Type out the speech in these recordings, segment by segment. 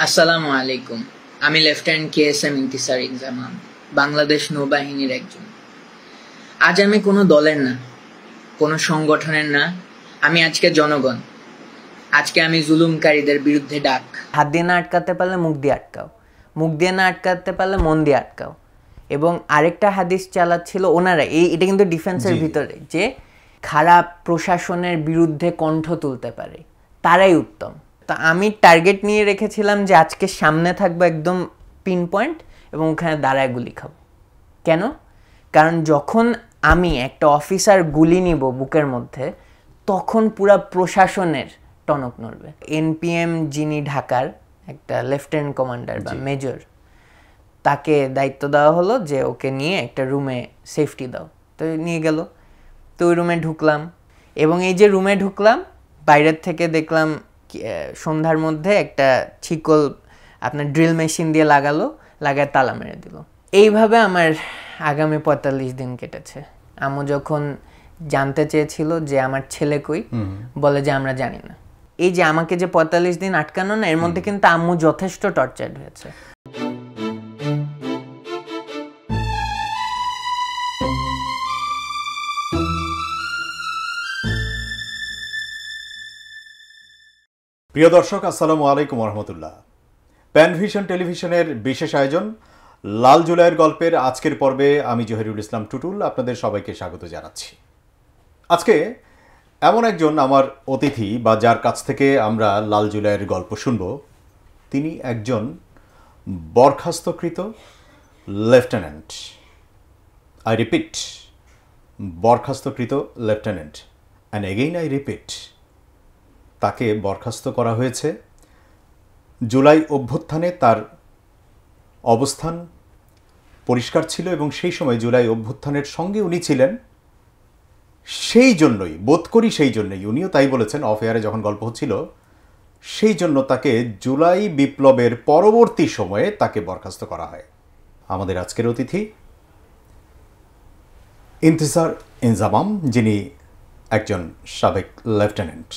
আসসালামু আলাইকুম। আমি লেফটেন্যান্ট KSM ইন্তিসার ইনজামাম, বাংলাদেশ নৌবাহিনীর একজন। আজ আমি কোনো দলের না, কোনো সংগঠনের না, আমি আজকে জনগণ। আজকে আমি জুলুমকারীদের বিরুদ্ধে ডাক। হাত দিয়ে না আটকাতে পারলে মুখ দিয়ে আটকাও, মুখ দিয়ে না আটকাতে পারলে মন দিয়ে আটকাও। এবং আরেকটা হাদিস চালাচ্ছিল ওনারা, এটা কিন্তু ডিফেন্সের ভিতরে, যে খারাপ প্রশাসনের বিরুদ্ধে কণ্ঠ তুলতে পারে তারাই উত্তম। তো আমি টার্গেট নিয়ে রেখেছিলাম যে আজকে সামনে থাকবো একদম পিন পয়েন্ট এবং ওখানে দাঁড়ায় গুলি খাবো। কেন? কারণ যখন আমি একটা অফিসার গুলি নিব বুকের মধ্যে, তখন পুরা প্রশাসনের টনক নড়বে। NPM যিনি ঢাকার একটা লেফটেন্যান্ট কমান্ডার বা মেজর, তাকে দায়িত্ব দেওয়া হলো যে ওকে নিয়ে একটা রুমে সেফটি দাও। তো নিয়ে গেল, তো ওই রুমে ঢুকলাম এবং এই যে রুমে ঢুকলাম, বাইরের থেকে দেখলাম সন্ধ্যার মধ্যে একটা ছিকল আপনার ড্রিল মেশিন দিয়ে লাগায় তালা মেরে দিল। এইভাবে আমার আগামী 45 দিন কেটেছে। আম্মু যখন জানতে চেয়েছিল যে আমার ছেলে কই, বলে যে আমরা জানি না। এই যে আমাকে যে 45 দিন আটকানো না, এর মধ্যে কিন্তু আম্মু যথেষ্ট টর্চার্ড হয়েছে। প্রিয় দর্শক, আসসালামু আলাইকুম রহমতুল্লাহ। প্যানভিশন টেলিভিশনের বিশেষ আয়োজন লাল জুলাইয়ের গল্পের আজকের পর্বে আমি জহিরুল ইসলাম টুটুল আপনাদের সবাইকে স্বাগত জানাচ্ছি। আজকে এমন একজন আমার অতিথি বা যার কাছ থেকে আমরা লাল জুলাইয়ের গল্প শুনব, তিনি একজন বরখাস্তকৃত লেফটেন্যান্ট। আই রিপিট, বরখাস্তকৃত lieutenant, and again I repeat, তাকে বরখাস্ত করা হয়েছে। জুলাই অভ্যুত্থানে তার অবস্থান পরিষ্কার ছিল এবং সেই সময় জুলাই অভ্যুত্থানের সঙ্গে উনি ছিলেন। সেই জন্যই বোধ করি, সেই জন্যই উনিও তাই বলেছেন অফ এয়ারে যখন গল্প হচ্ছিল, সেই জন্য তাকে জুলাই বিপ্লবের পরবর্তী সময়ে তাকে বরখাস্ত করা হয়। আমাদের আজকের অতিথি ইন্তিসার ইনজামাম, যিনি একজন সাবেক লেফটেন্যান্ট।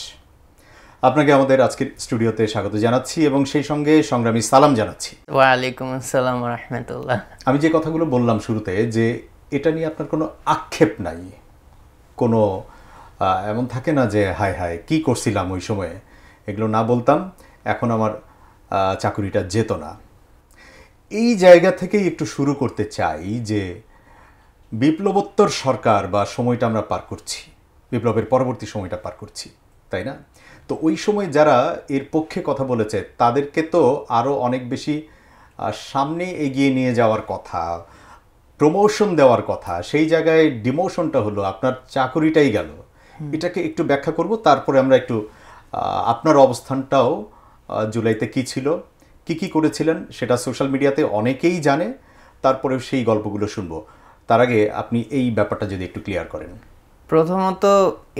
আপনাকে আমাদের আজকের স্টুডিওতে স্বাগত জানাচ্ছি এবং সেই সঙ্গে সংগ্রামী সালাম জানাচ্ছি। ওয়ালাইকুম আসসালাম ওয়া রাহমাতুল্লাহ। আমি যে কথাগুলো বললাম শুরুতে, যে এটা নিয়ে আপনার কোনো আক্ষেপ নাই, কোনো এমন থাকে না যে হায় হায় কি করছিলাম ওই সময়ে, এগুলো না বলতাম এখন আমার চাকুরিটা যেত না। এই জায়গা থেকেই একটু শুরু করতে চাই যে বিপ্লবোত্তর সরকার বা সময়টা আমরা পার করছি, বিপ্লবের পরবর্তী সময়টা পার করছি, তাই না? তো ওই সময় যারা এর পক্ষে কথা বলেছে তাদেরকে তো আরও অনেক বেশি সামনে এগিয়ে নিয়ে যাওয়ার কথা, প্রমোশন দেওয়ার কথা, সেই জায়গায় ডিমোশনটা হলো, আপনার চাকরিটাই গেল। এটাকে একটু ব্যাখ্যা করব, তারপরে আমরা একটু আপনার অবস্থানটাও জুলাইতে কী ছিল, কি করেছিলেন সেটা সোশ্যাল মিডিয়াতে অনেকেই জানে, তারপরেও সেই গল্পগুলো শুনবো। তার আগে আপনি এই ব্যাপারটা যদি একটু ক্লিয়ার করেন। প্রথমত,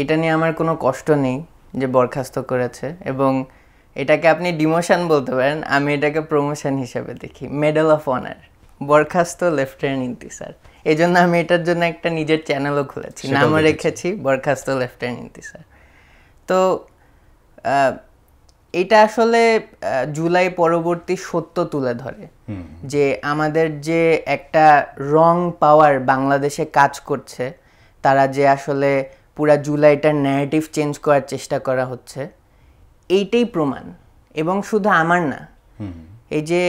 এটা নিয়ে আমার কোনো কষ্ট নেই যে বরখাস্ত করেছে, এবং এটাকে আপনি ডিমোশন বলতে পারেন, আমি এটাকে প্রমোশন হিসেবে দেখি। মেডেল অফ অনার, বরখাস্ত লেফটেন্যান্ট ইন্তিসার। এই জন্য আমি এটার জন্য একটা নিজের চ্যানেলও খুলেছি, নামও রেখেছি বরখাস্ত লেফটেন্যান্ট ইন্তিসার। তো এটা আসলে জুলাই পরবর্তী সত্য তুলে ধরে যে আমাদের যে একটা রং পাওয়ার বাংলাদেশে কাজ করছে, তারা যে আসলে পুরা জুলাইটার ন্যারেটিভ চেঞ্জ করার চেষ্টা করা হচ্ছে, এইটাই প্রমাণ। এবং শুধু আমার না, এই যে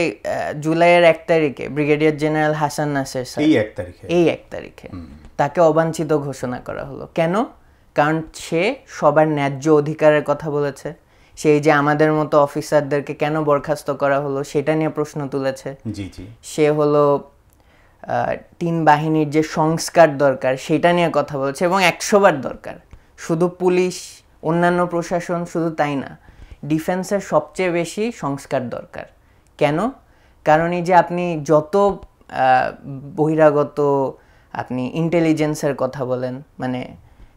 জুলাইয়ের 1 তারিখে brigadier general Hasan Naser sir, এই 1 তারিখে তাকে অবাঞ্ছিত ঘোষণা করা হলো। কেন? কারণ সে সবার ন্যায্য অধিকারের কথা বলেছে। সেই যে আমাদের মতো অফিসারদেরকে কেন বরখাস্ত করা হলো সেটা নিয়ে প্রশ্ন তুলেছে। সে হলো 3 বাহিনীর যে সংস্কার দরকার সেটা নিয়ে কথা বলছে, এবং 100 বার দরকার। শুধু পুলিশ, অন্যান্য প্রশাসন শুধু তাই না, ডিফেন্সের সবচেয়ে বেশি সংস্কার দরকার। কেন? কারণ এই যে আপনি যত বহিরাগত আপনি ইন্টেলিজেন্সের কথা বলেন, মানে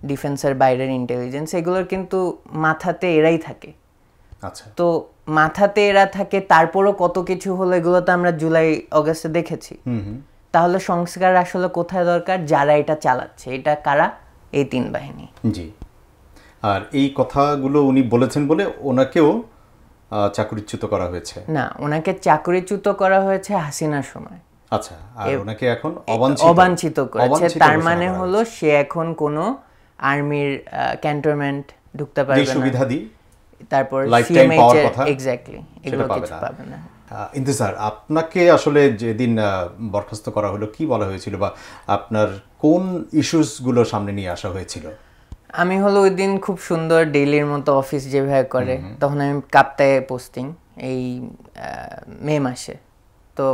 ডিফেন্সের বাইরের ইন্টেলিজেন্স, এগুলোর কিন্তু মাথাতে এরাই থাকে। আচ্ছা, তো মাথাতে এরা থাকে, তারপরও কত কিছু হলো, এগুলো তো আমরা জুলাই অগাস্টে দেখেছি। তাহলে সংস্কার আসলে কোথায় দরকার? যারা এটা চালাচ্ছে, এটা কারা? এই 3 বাহিনী। জি। আর এই কথাগুলো উনি বলেছেন বলে ওনাকেও চাকরিচ্যুত করা হয়েছে? না, ওনাকে চাকরিচ্যুত করা হয়েছে হাসিনার সময়। আচ্ছা, আর ওনাকে এখন অবাঞ্ছিত করেছে। তার মানে হলো সে এখন কোনো আর্মির ক্যান্টনমেন্ট ঢুকতে পারবে না, সুবিধা দি তারপর লাইফটাইম পাওয়ার কথা, এক্স্যাক্টলি এগুলো কিছু পাবে না। ইন্তেজার, আপনাকে আসলে যেদিন বরখাস্ত করা হলো কি বলা হয়েছিল, বা আপনার কোন ইস্যুসগুলো সামনে নিয়ে আসা হয়েছিল? আমি হলো ওই দিন খুব সুন্দর ডেইলির মতো অফিস যেভাবে করে, তখন আমি কাপ্তায়ে পোস্টিং এই মে মাসে, তো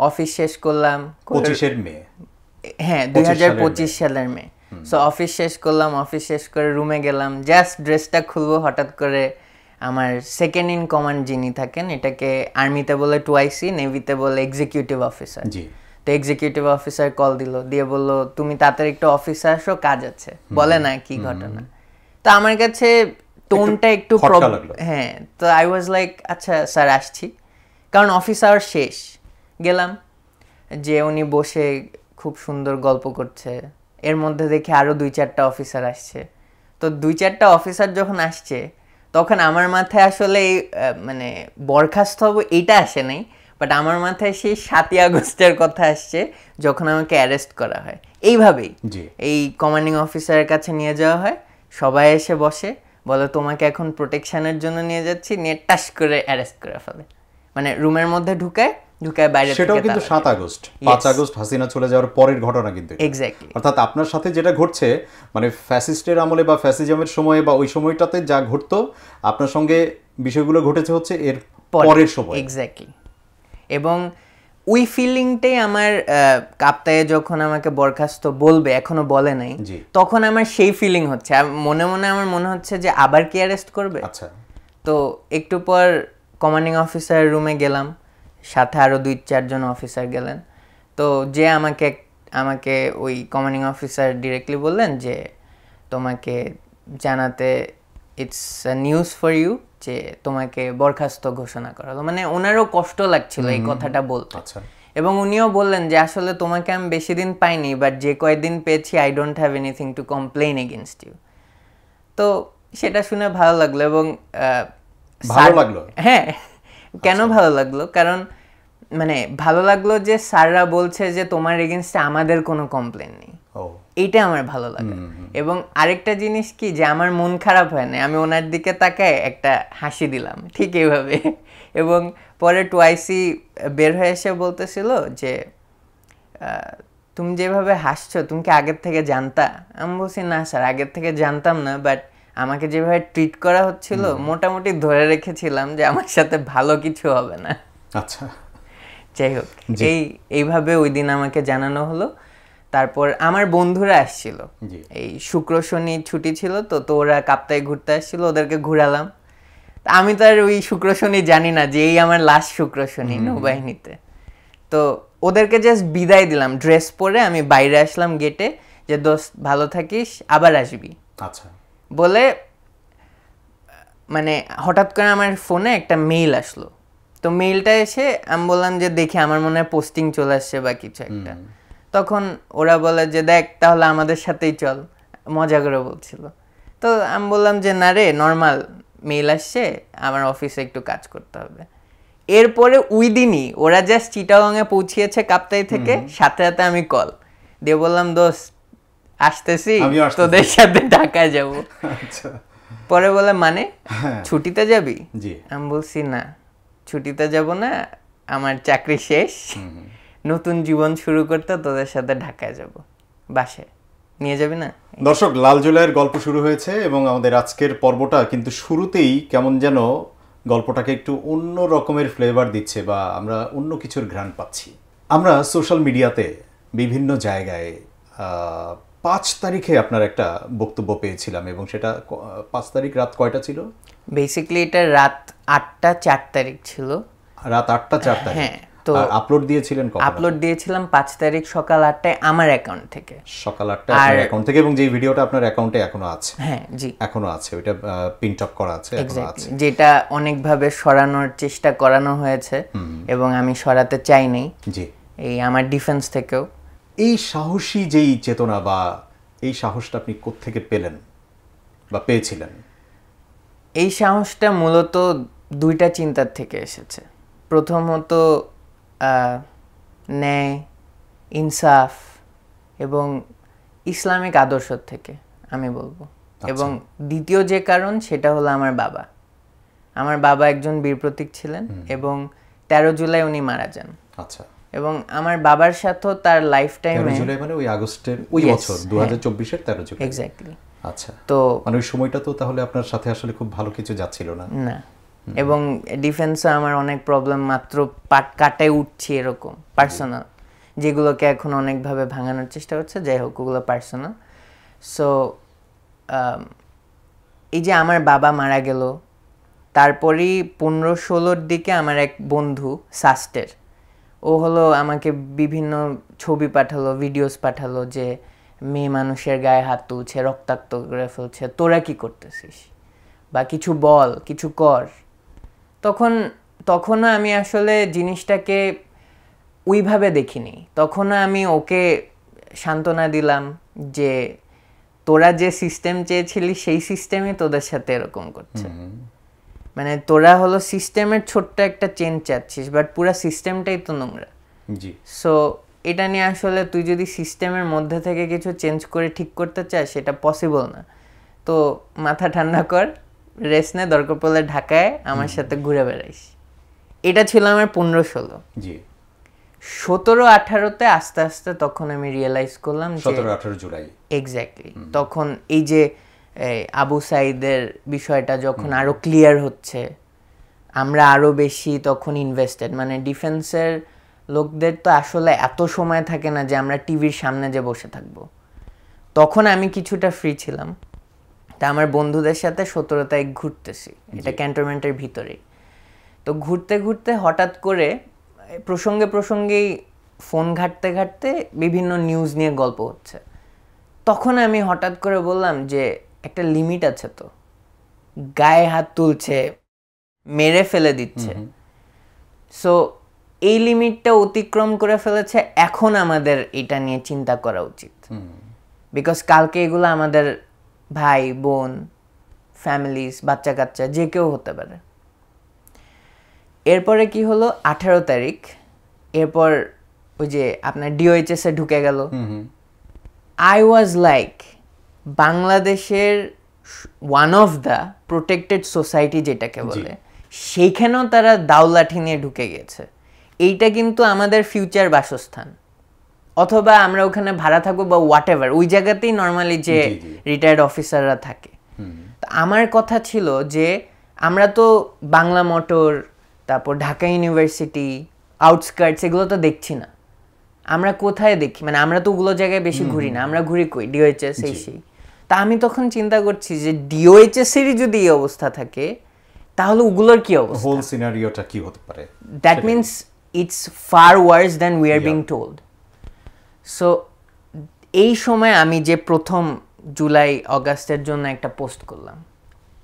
অফিস শেষ করলাম 25 মে, হ্যাঁ 2025 সালের মে। সো অফিস শেষ করলাম, অফিস শেষ করে রুমে গেলাম, জাস্ট ড্রেসটা খুলবো, হঠাৎ করে আমার সেকেন্ড ইন কমান্ড যিনি থাকেন, এটাকে আর্মিতে বলে 2IC, নেভিতে বলে এক্সিকিউটিভ অফিসার। তো এক্সিকিউটিভ অফিসার কল দিল, দিয়ে বলল তুমি তাড়াতাড়ি একটু অফিসে আসো, কাজ আছে। বলে না কি ঘটনা। তো আমার কাছে টোনটা একটু হ্যাঁ, তো আই ওয়াজ লাইক আচ্ছা স্যার আসছি, কারণ অফিস আওয়ার শেষ। গেলাম, যে উনি বসে খুব সুন্দর গল্প করছে, এর মধ্যে দেখি আরও 2-4টা অফিসার আসছে। তো 2-4টা অফিসার যখন আসছে, তখন আমার মাথায় আসলে মানে বরখাস্ত হবো এইটা আসে নাই, বাট আমার মাথায় সেই 7ই আগস্টের কথা আসছে, যখন আমাকে অ্যারেস্ট করা হয় এইভাবেই। এই কমান্ডিং অফিসারের কাছে নিয়ে যাওয়া হয়, সবাই এসে বসে, বলে তোমাকে এখন প্রোটেকশনের জন্য নিয়ে যাচ্ছি, নিয়ে টাস করে অ্যারেস্ট করে ফেলে, মানে রুমের মধ্যে ঢুকায় বাইরে। সেটাও কিন্তু 7 আগস্ট, 5 আগস্ট হাসিনা চলে যাওয়ার পরের ঘটনা কিন্তু। এক্স্যাক্টলি। অর্থাৎ আপনার সাথে যেটা ঘটছে, মানে ফ্যাসিস্টের আমলে বা ফ্যাসিজমের সময়ে বা ওই সময়টাতে যা ঘটতো, আপনার সঙ্গে বিষয়গুলো ঘটেছে হচ্ছে এর পরের সময়। এক্স্যাক্টলি। এবং ওই ফিলিংটাই আমার কাপ্তায়ে যখন আমাকে বরখাস্ত বলবে, এখনো বলে নাই, তখন আমার সেই ফিলিং হচ্ছে, মনে মনে আমার মনে হচ্ছে যে আবার কি অ্যারেস্ট করবে। আচ্ছা। তো একটু পর কমান্ডিং অফিসার রুমে গেলাম, সাথে আরও 2-4 জন অফিসার গেলেন। তো যে আমাকে ওই কমান্ডিং অফিসার ডিরেক্টলি বললেন যে তোমাকে জানাতে ইটস নিউজ ফর ইউ, যে তোমাকে বরখাস্ত ঘোষণা করা হলো। মানে ওনারও কষ্ট লাগছিল এই কথাটা বলতে। এবং উনিও বললেন যে আসলে তোমাকে আমি বেশি দিন পাইনি, বাট যে কয়েকদিন পেয়েছি I don't have anything to complain against you. তো সেটা শুনে ভালো লাগলো। এবং ভালো লাগলো, হ্যাঁ, কেন ভালো লাগলো, কারণ মানে ভালো লাগলো যে স্যাররা বলছে যে তোমার এগেইনস্টে আমাদের কোনো কমপ্লেন নেই, এইটা আমার ভালো লাগে। এবং আরেকটা জিনিস কি, যে আমার মন খারাপ হয় না, আমি ওনার দিকে তাকায় একটা হাসি দিলাম ঠিক এইভাবে। এবং পরে 2IC বের হয়ে এসে বলতেছিল যে তুমি যেভাবে হাসছো, তুমি কি আগের থেকে জানতা? আমি বলছি না স্যার, আগের থেকে জানতাম না, বাট আমাকে যেভাবে ট্রিট করা হচ্ছিল, মোটামুটি ধরে রেখেছিলাম যে আমার সাথে ভালো কিছু হবে না। আচ্ছা, যাই হোক, এইভাবে ওই দিন আমাকে জানানো হলো। তারপর আমার বন্ধুরা আসছিল, এই শুক্র শনি ছুটি ছিল, তো ওরা কাপ্তায়ে ঘুরতে আসছিল, ওদেরকে ঘুরালাম। আমি তো আর ওই শুক্র শনি জানি না যে এই আমার লাস্ট শুক্র শনি নৌবাহিনীতে। তো ওদেরকে জাস্ট বিদায় দিলাম, ড্রেস পরে আমি বাইরে আসলাম গেটে, যে দোস্ত ভালো থাকিস, আবার আসবি। আচ্ছা বলে মানে হঠাৎ করে আমার ফোনে একটা মেইল আসলো। তো মেইলটা এসে আমি বললাম যে দেখি আমার মনে হয় পোস্টিং চলে আসছে বা কিছু একটা। তখন ওরা বলে যে দেখ তাহলে আমাদের সাথেই চল, মজা করে বলছিল। তো আমি বললাম যে না রে, নর্মাল মেইল আসছে, আমার অফিসে একটু কাজ করতে হবে। এরপরে ওই দিনই ওরা জাস্ট চিটাগংয়ে পৌঁছিয়েছে কাপ্তাই থেকে, সাথে সাথে আমি কল দিয়ে বললাম দোস্ত আসতেছি, তোদের সাথে ঢাকায় যাব। পরে বলে মানে ছুটিতে যাবি? আমি বলছি না, ছুটিতে যাব না, আমার চাকরি শেষ, নতুন জীবন শুরু করতে তোদের সাথে ঢাকায় যাব, বাসে নিয়ে যাবি না? দর্শক, লাল জুলাইয়ের গল্প শুরু হয়েছে এবং আমাদের আজকের পর্বটা কিন্তু শুরুতেই কেমন যেন গল্পটাকে একটু অন্য রকমের ফ্লেভার দিচ্ছে, বা আমরা অন্য কিছুর ঘ্রাণ পাচ্ছি। আমরা সোশ্যাল মিডিয়াতে বিভিন্ন জায়গায় 5 তারিখে আপনার একটা বক্তব্য পেয়েছিলাম, এবং সেটা 5 তারিখ রাত কয়টা ছিল? বেসিক্যালি এটা রাত 8টা 4 তারিখ ছিল। রাত 8টা 4 তারিখ। হ্যাঁ। তো আপলোড দিয়েছিলেন কখন? আপলোড দিয়েছিলাম 5 তারিখ সকাল 8টায় আমার অ্যাকাউন্ট থেকে। সকাল 8টায় আপনার অ্যাকাউন্ট থেকে, এবং যে ভিডিওটা আপনার অ্যাকাউন্টে এখনো আছে? হ্যাঁ জি, এখনো আছে, ওটা পিন টপ করা আছে, এখনো আছে। যেটা অনেকভাবে সরানোর চেষ্টা করানো হয়েছে এবং আমি সরাতে চাই নাই, জি, এই আমার ডিফেন্স থেকেও। এই সাহসী যেই চেতনা বা এই সাহসটা আপনি কোত্থেকে পেলেন বা পেয়েছিলেন? এই সাহসটা মূলত দুইটা চিন্তার থেকে এসেছে। প্রথমত ন্যায়, ইনসাফ এবং ইসলামিক আদর্শ থেকে আমি বলবো। এবং দ্বিতীয় যে কারণ সেটা হলো আমার বাবা একজন বীর প্রতীক ছিলেন এবং 13 জুলাই উনি মারা যান। আচ্ছা। এবং আমার বাবার সাথেও তার লাইফ টাইমে 13 জুলাই মানে ওই আগস্টের ওই বছর 2024 এর 13 জুলাই। এক্স্যাক্টলি। আচ্ছা। তো মানে ওই সময়টা তো তাহলে আপনার সাথে আসলে খুব ভালো কিছু যাচ্ছিল না। না, এবং ডিফেন্সে আমার অনেক প্রবলেম, মাত্র কাটায় উঠছি এরকম পার্সোনাল, যেগুলোকে এখন অনেকভাবে ভাঙানোর চেষ্টা করছে। যাই হোক, ওগুলো পার্সোনাল। সো এই যে আমার বাবা মারা গেল, তারপরেই 15-16 দিকে আমার এক বন্ধু সাস্টের, ও হলো আমাকে বিভিন্ন ছবি পাঠালো, ভিডিওস পাঠালো যে মেয়ে মানুষের গায়ে হাত তুলছে, রক্তাক্ত করে ফেলছে, তোরা কি করতেছিস, বা কিছু বল, কিছু কর। তখনও আমি আসলে জিনিসটাকে ওইভাবে দেখিনি। তখনও আমি ওকে সান্ত্বনা দিলাম যে তোরা যে সিস্টেম চেয়েছিলি সেই সিস্টেমই তোদের সাথে এরকম করছে। মানে তোরা হলো সিস্টেমের ছোট্ট একটা চেঞ্জ চাচ্ছিস, বাট পুরো সিস্টেমটাই তো নোংরা। জি। সো এটা নিয়ে আসলে তুই যদি সিস্টেমের মধ্যে থেকে কিছু চেঞ্জ করে ঠিক করতে চাস, সেটা পসিবল না। তো মাথা ঠান্ডা কর, রেস্ট নে, দরকার পড়লে ঢাকায় আমার সাথে ঘুরে বেড়াইস। এটা ছিল আমার 15-16। জি। 17-18-তে আস্তে আস্তে তখন আমি রিয়েলাইজ করলাম 17-18 জুলাই এক্স্যাক্টলি। তখন এই যে আবু সাইদের বিষয়টা যখন আরো ক্লিয়ার হচ্ছে, আমরা আরো বেশি তখন ইনভেস্টেড। মানে ডিফেন্সের লোকদের তো আসলে এত সময় থাকে না যে আমরা টিভির সামনে যে বসে থাকবো। তখন আমি কিছুটা ফ্রি ছিলাম, তা আমার বন্ধুদের সাথে 17 তারিখ ঘুরতেছি, এটা ক্যান্টনমেন্টের ভিতরেই। তো ঘুরতে ঘুরতে হঠাৎ করে প্রসঙ্গেই ফোন ঘাঁটতে ঘাঁটতে বিভিন্ন নিউজ নিয়ে গল্প হচ্ছে। তখন আমি হঠাৎ করে বললাম যে একটা লিমিট আছে তো, গায়ে হাত তুলছে, মেরে ফেলে দিচ্ছে। সো এই লিমিটটা অতিক্রম করে ফেলেছে, এখন আমাদের এটা নিয়ে চিন্তা করা উচিত। বিকজ কালকে এগুলো আমাদের ভাই বোন, ফ্যামিলিজ, বাচ্চা কাচ্চা যে কেউ হতে পারে। এরপরে কি হলো, 18 তারিখ, এরপর ওই যে আপনার DOHS এ ঢুকে গেল। আই ওয়াজ লাইক, বাংলাদেশের one of the protected society যেটাকে বলে, সেইখানেও তারা দাওলাঠি নিয়ে ঢুকে গেছে। এইটা কিন্তু আমাদের ফিউচার বাসস্থান, অথবা আমরা ওখানে ভাড়া থাকবো বা হোয়াট এভার, ওই জায়গাতেই নর্মালি যে রিটায়ার্ড অফিসাররা থাকে। আমার কথা ছিল যে আমরা তো বাংলা মোটর, তারপর ঢাকা ইউনিভার্সিটি, আউটস্কার্টস, এগুলো তো দেখছি না। আমরা কোথায় দেখি, মানে আমরা তো ওগুলো জায়গায় বেশি ঘুরি না, আমরা ঘুরি কই DOHS সেই। তা আমি তখন চিন্তা করছি যে DOHS এরই যদি এই অবস্থা থাকে, তাহলে ওগুলোর কি অবস্থা, হোল সিনারিওটা কি হতে পারে। That means it's fur Wars than we are being told. So এই সময় আমি যে প্রথম জুলাই অগাস্টের জন্য একটা পোস্ট করলাম,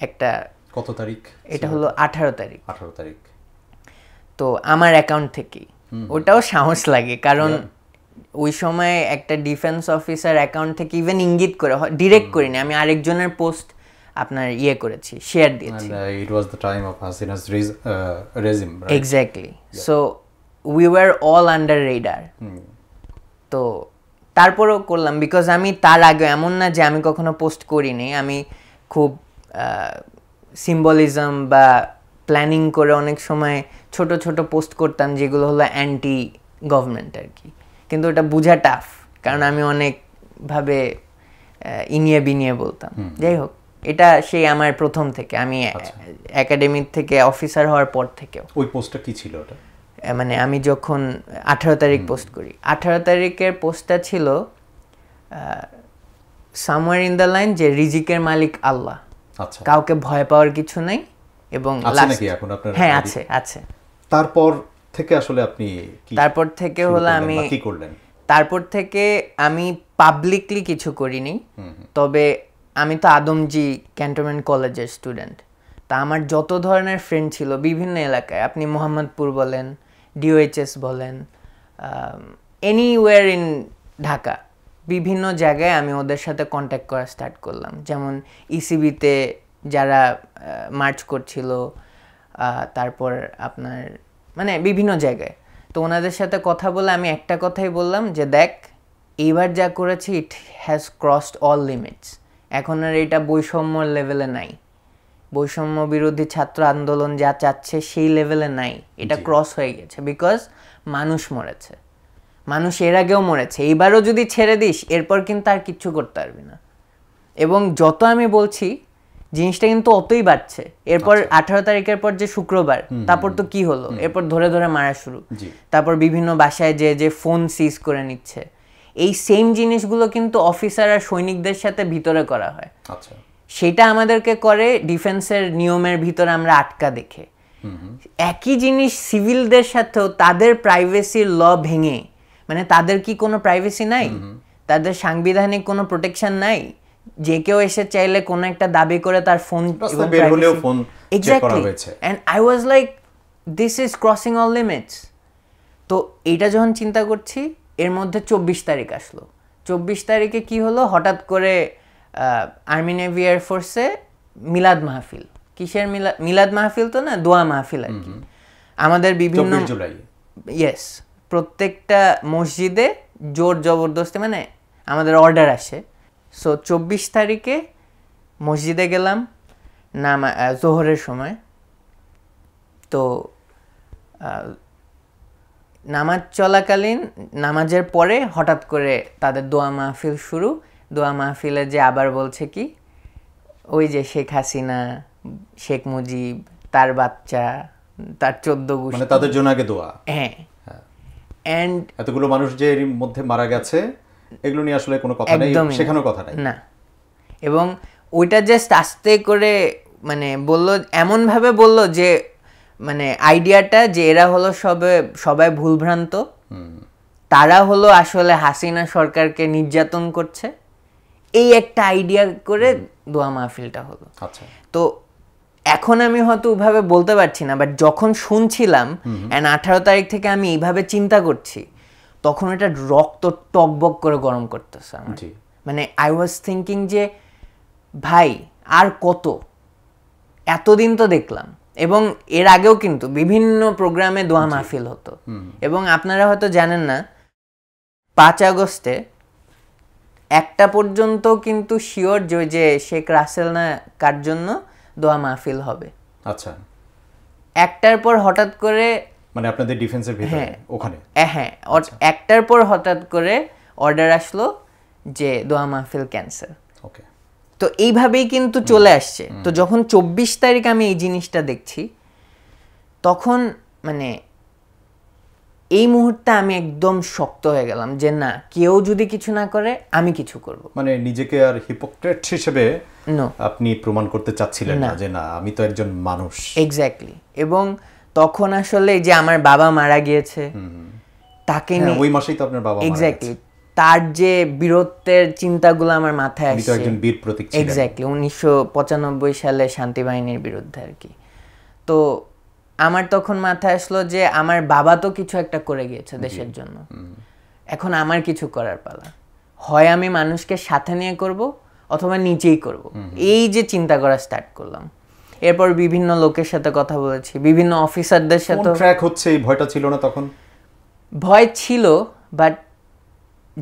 একটা, কত তারিখ এটা হলো 18 তারিখ। 18 তারিখ। তো আমার অ্যাকাউন্ট থেকেই, ওটাও সাহস লাগে, কারণ ওই সময় একটা ডিফেন্স অফিসার অ্যাকাউন্ট থেকে ইভেন ইঙ্গিত করে, ডিরেক্ট করিনি, আমি আরেকজনের পোস্ট আপনার করেছি, শেয়ার দিয়েছি। It was the time of Hasina's regime, right? Exactly. So we were all under radar. তো তারপরও করলাম, বিকজ আমি তার আগে এমন না যে আমি কখনো পোস্ট করিনি, আমি খুব সিম্বলিজম বা প্ল্যানিং করে অনেক সময় ছোট ছোট পোস্ট করতাম, যেগুলো হলো অ্যান্টি গভর্নমেন্ট আর কি। কিন্তু ওটা বোঝা টাফ, কারণ আমি অনেকভাবে ইনিয়ে বিনিয়ে বলতাম। যাই হোক, এটা সেই আমার প্রথম থেকে, আমি একাডেমি থেকে অফিসার হওয়ার পর থেকেও। ওই পোস্টটা কি ছিল ওটা? মানে আমি যখন 18 তারিখ পোস্ট করি, 18 তারিখের পোস্টটা ছিল সামওয়্যার ইন দ্য লাইন যে রিজিকের মালিক আল্লাহ, আচ্ছা, কাউকে ভয় পাওয়ার কিছু নেই। এবং নাকি এখন আপনার? হ্যাঁ, আছে। তারপর থেকে আসলে আপনি কি, তারপর থেকে হলো আমি কি করলেন? তারপর থেকে আমি পাবলিকলি কিছু করিনি, তবে আমি তো আদমজি ক্যান্টনমেন্ট কলেজের স্টুডেন্ট। তা আমার যত ধরনের ফ্রেন্ড ছিল বিভিন্ন এলাকায়, আপনি মোহাম্মদপুর বলেন, DOHS বলেন, এনিওয়্যার ইন ঢাকা, বিভিন্ন জায়গায় আমি ওদের সাথে কন্ট্যাক্ট করা স্টার্ট করলাম। যেমন ECBতে যারা মার্চ করছিল, তারপর আপনার মানে বিভিন্ন জায়গায়। তো ওনাদের সাথে কথা বলে আমি একটা কথাই বললাম যে দেখ এইবার যা করেছি it has crossed all limits, এখন আর এটা বৈষম্যর লেভেলে নাই, বৈষম্য বিরোধী ছাত্র আন্দোলন যা চাচ্ছে সেই লেভেলে নাই, এটা ক্রস হয়ে গেছে। বিকজ মানুষ মরেছে, মানুষ এর আগেও মরেছে, এইবারও যদি ছেড়ে দিস এরপর কিন্তু আর কিচ্ছু করতে পারবি না। এবং যত আমি বলছি জিনিসটা কিন্তু অতই বাড়ছে। এরপর 18 তারিখের পর যে শুক্রবার, তারপর তো কি হলো, এরপর ধরে ধরে মারা শুরু, তারপর বিভিন্ন বাসায় যে ফোন সিজ করে নিচ্ছে। এই সেম জিনিসগুলো কিন্তু অফিসার আর সৈনিকদের সাথে ভিতরে করা হয়। সেটা আমাদেরকে করে ডিফেন্সের নিয়মের ভিতরে আমরা আটকা দেখে। একই জিনিস সিভিলদের সাথেও তাদের প্রাইভেসির ল ভেঙে, মানে তাদের কি কোনো প্রাইভেসি নাই, তাদের সাংবিধানিক কোনো প্রোটেকশন নাই, যে কেউ এসে চাইলে কোনো একটা দাবি করে তার phone exactly. And I was like this is crossing all limits. তো এইটা যখন চিন্তা করছি এর মধ্যে 24 তারিখ আসলো। 24 তারিখে কি হলো, হঠাৎ করে আর্মি নেভি এয়ারফোর্সে মিলাদ মাহফিল। কিসের মিলাদ মাহফিল? তো না, দোয়া মাহফিল আর কি। আমাদের বিভিন্ন ইয়েস প্রত্যেকটা মসজিদে জোর জবরদস্তি মানে আমাদের অর্ডার আসে। সো 24 তারিখে মসজিদে গেলাম জোহরের সময়। তো নামাজ চলাকালীন, নামাজের পরে হঠাৎ করে তাদের দোয়া মাহফিল শুরু। দোয়া মাহফিলে যে আবার বলছে কি, ওই যে শেখ হাসিনা, শেখ মুজিব, তার বাচ্চা, তার 14 গোষ্ঠী, মানে তাদের জন্য আগে দোয়া। হ্যাঁ, এন্ড এতগুলো মানুষ যে এর মধ্যে মারা গেছে এগুলো নিয়ে আসলে কোনো কথা নেই, শেখানোর কথা নেই না। এবং ওইটা জাস্ট আস্তে করে মানে বললো, এমনভাবে বললো যে মানে আইডিয়াটা যে এরা হলো সবাই ভুলভ্রান্ত, তারা হলো আসলে হাসিনা সরকারকে নির্যাতন করছে, এই একটা আইডিয়া করে দোয়া মাহফিলটা হলো। তো এখন আমি হয়তো ওইভাবে বলতে পারছি না, বাট যখন শুনছিলাম এন্ড 18 তারিখ থেকে আমি এইভাবে চিন্তা করছি, তখন এটা রক্ত টকবক করে গরম করতেছে আমার। মানে আই ওয়াজ থিঙ্কিং যে ভাই আর কত, এতদিন তো দেখলাম। এবং এর আগেও কিন্তু বিভিন্ন প্রোগ্রামে দোয়া মাহফিল হতো। এবং আপনারা হয়তো জানেন না, 5 আগস্টে একটা পর্যন্ত কিন্তু শিওর যে শেখ রাসেল না কার জন্য দোয়া মাহফিল হবে। আচ্ছা, একটার পর হঠাৎ করে মানে আপনাদের ডিফেন্সের ভিতরে ওখানে হ্যাঁ একটার পর হঠাৎ করে অর্ডার আসলো যে দোয়া মাহফিল ক্যান্সেল। ওকে, তো এইভাবেই কিন্তু চলে আসছে। তো যখন 24 তারিখ আমি এই জিনিসটা দেখছি, তখন মানে এই মুহূর্তে আমি একদম শক্ত হয়ে গেলাম যে না, কেউ যদি কিছু না করে আমি কিছু করব। মানে নিজেকে আর হিপোক্রেট হিসেবে আপনি প্রমাণ করতে চাচ্ছিলেন না যে না, আমি তো একজন মানুষ। এক্স্যাক্টলি। এবং তখন আসলে যে আমার বাবা মারা গিয়েছে, তাকে নিয়ে ওই মাসেই তো আপনার বাবা মারা গেছে। এক্স্যাক্টলি, তার যে বীরত্বের চিন্তাগুলো আমার মাথায় আসছে। একজন বীর প্রতীক ছিলেন। এক্স্যাক্টলি, 1995 সালে শান্তি বাহিনীর বিরুদ্ধে আর কি। তো আমার তখন মাথায় আসলো যে আমার বাবা তো কিছু একটা করে গিয়েছে দেশের জন্য, এখন আমার কিছু করার পালা। হয় আমি মানুষকে সাথে নিয়ে করব অথবা নিচেই করব। এই যে চিন্তা করা স্টার্ট করলাম। এরপর বিভিন্ন লোকের সাথে কথা বলেছি, বিভিন্ন অফিসারদের সাথে। ট্র্যাক হচ্ছে, এই ভয়টা ছিল না তখন? ভয় ছিল, বাট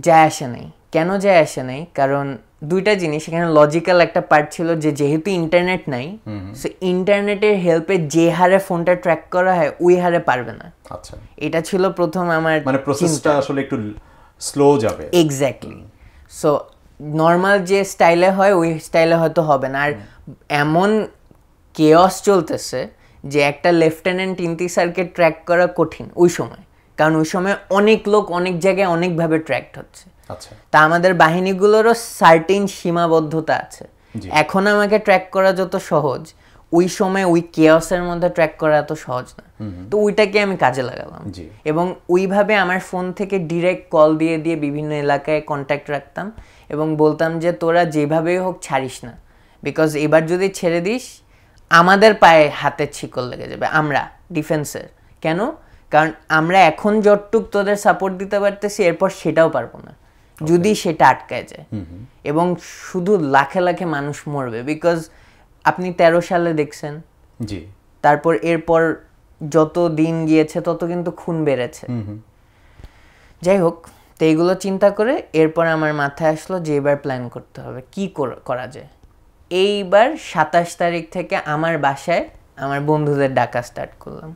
যায় আসে নাই। কেন যায় আসে নাই? কারণ দুইটা জিনিস এখানে লজিক্যাল একটা পার্ট ছিল যে যেহেতু ইন্টারনেট নাই, সো ইন্টারনেটের হেল্পে যে হারে ফোনটা ট্র্যাক করা হয় ওই হারে পারবে না। আচ্ছা, এটা ছিল প্রথম আমার, মানে প্রসেসটা আসলে একটু স্লো যাবে। এক্স্যাক্টলি। সো নর্মাল যে স্টাইলে হয় ওই স্টাইলে হয়তো হবে না। আর এমন কেয়স চলতেছে যে একটা লেফটেন্যান্ট ইন্তিসারকে ট্র্যাক করা কঠিন ওই সময়, কারণ ওই সময় অনেক লোক অনেক জায়গায় অনেকভাবে ট্র্যাকড হচ্ছে। আচ্ছা, তা আমাদের বাহিনীগুলোরও সার্টেন সীমাবদ্ধতা আছে। এখন আমাকে ট্র্যাক করা যত সহজ, ওই সময় ওই কেয়সের মধ্যে ট্র্যাক করা এত সহজ না। তো ওইটাকে আমি কাজে লাগালাম এবং ওইভাবে আমার ফোন থেকে ডিরেক্ট কল দিয়ে দিয়ে বিভিন্ন এলাকায় কন্ট্যাক্ট রাখতাম এবং বলতাম যে তোরা যেভাবেই হোক ছাড়িস না, বিকজ এবার যদি ছেড়ে দিস আমাদের পায়ে হাতের ছিকল লেগে যাবে, আমরা ডিফেন্সের। কেন? কারণ আমরা এখন যতটুক তোদের সাপোর্ট দিতে পারতেছি এরপর সেটাও পারবো না যদি সেটা আটকায় যায়। এবং শুধু লাখে লাখে মানুষ মরবে, বিকজ আপনি 13 সালে দেখছেন তারপর এরপর যত দিন গিয়েছে তত কিন্তু খুন বেড়েছে। যাই হোক, তো এইগুলো চিন্তা করে এরপর আমার মাথায় আসলো যে এবার প্ল্যান করতে হবে কি করা যায়। এইবার 27 তারিখ থেকে আমার বাসায় আমার বন্ধুদের ডাকা স্টার্ট করলাম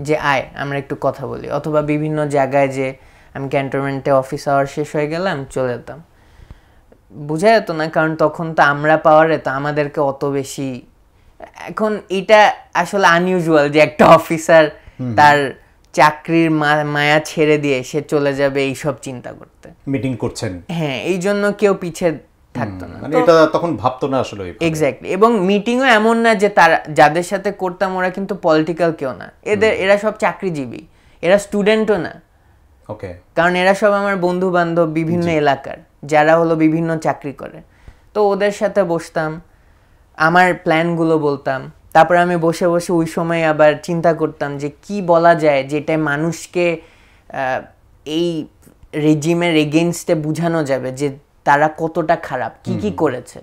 যে আয় আমরা একটু কথা বলি, অথবা বিভিন্ন জায়গায় যে আমি ক্যান্টনমেন্টে অফিস আওয়ার শেষ হয়ে গেলাম চলে যেতাম। বোঝা যেত না, কারণ তখন তো আমরা পাওয়ারে তো আমাদেরকে অত বেশি, এখন এটা আসলে আনইউজুয়াল যে একটা অফিসার তার চাকরির মায়া ছেড়ে দিয়ে সে চলে যাবে এইসব চিন্তা করতে, মিটিং করছেন। হ্যাঁ, এই জন্য কেউ পিছে থাকতো না, মানে এটা তখন ভাবতো না আসলে। এক্স্যাক্টলি। এবং মিটিংও এমন না যে তারা যাদের সাথে করতাম ওরা কিন্তু পলিটিক্যাল কেউ না, এরা সব চাকরিজীবী, এরা স্টুডেন্টও না। ওকে। কারণ এরা সব আমার বন্ধু বান্ধব বিভিন্ন এলাকার, যারা হলো বিভিন্ন চাকরি করে। তো ওদের সাথে বসতাম, আমার প্ল্যানগুলো বলতাম, তারপরে আমি বসে বসে ওই সময় আবার চিন্তা করতাম যে কি বলা যায় যেটা মানুষকে এই রেজিমের এগেইনস্টে বোঝানো যাবে যে তারা কতটা খারাপ, কি কি করেছে।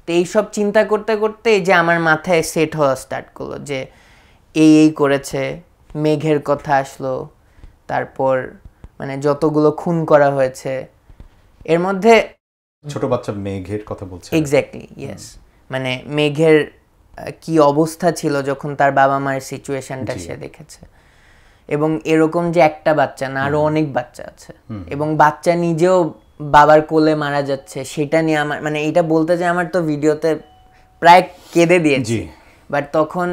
তো এইসব চিন্তা করতে করতে যে আমার মাথায় সেট হওয়া স্টার্ট করলো যে এই করেছে, মেঘের কথা আসলো, তারপর মানে যতগুলো খুন করা হয়েছে এর মধ্যে ছোট বাচ্চা মেঘের কথা বলছে। Exactly, yes. মানে মেঘের কি অবস্থা ছিল যখন তার বাবা মায়ের সিচুয়েশনটা সে দেখেছে, এবং এরকম যে একটা বাচ্চা না, আরো অনেক বাচ্চা আছে, এবং বাচ্চা নিজেও বাবার কোলে মারা যাচ্ছে, সেটা নিয়ে আমার মানে এটা বলতে যে আমার তো ভিডিওতে প্রায় কেঁদে দিয়েছি, বাট তখন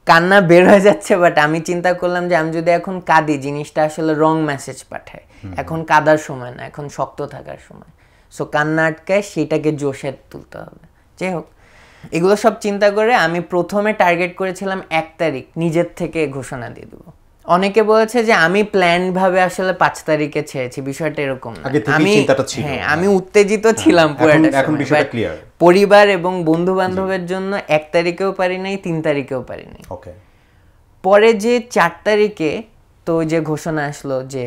কান্না বের হয়ে যাচ্ছে। বাট আমি চিন্তা করলাম যে আমি যদি এখন কাঁদি জিনিসটা আসলে রং মেসেজ পাঠায়, এখন কাঁদার সময় না, এখন শক্ত থাকার সময়। সো কান্না আটকায় সেটাকে জোশে তুলতে হবে। যাই হোক, এগুলো সব চিন্তা করে আমি প্রথমে টার্গেট করেছিলাম 1 তারিখ নিজের থেকে ঘোষণা দিয়ে দেবো। অনেকে বলেছে যে আমি প্ল্যান ভাবে আসলে 5 তারিখে ছেড়েছি, বিষয়টা এরকম না। আমি উত্তেজিত ছিলাম পুরোটা সময়। পরিবার এবং বন্ধু বান্ধবের জন্য 1 তারিখেও পারি নাই, 3 তারিখেও পারি নাই। পরে যে 4 তারিখে তো যে ঘোষণা আসলো যে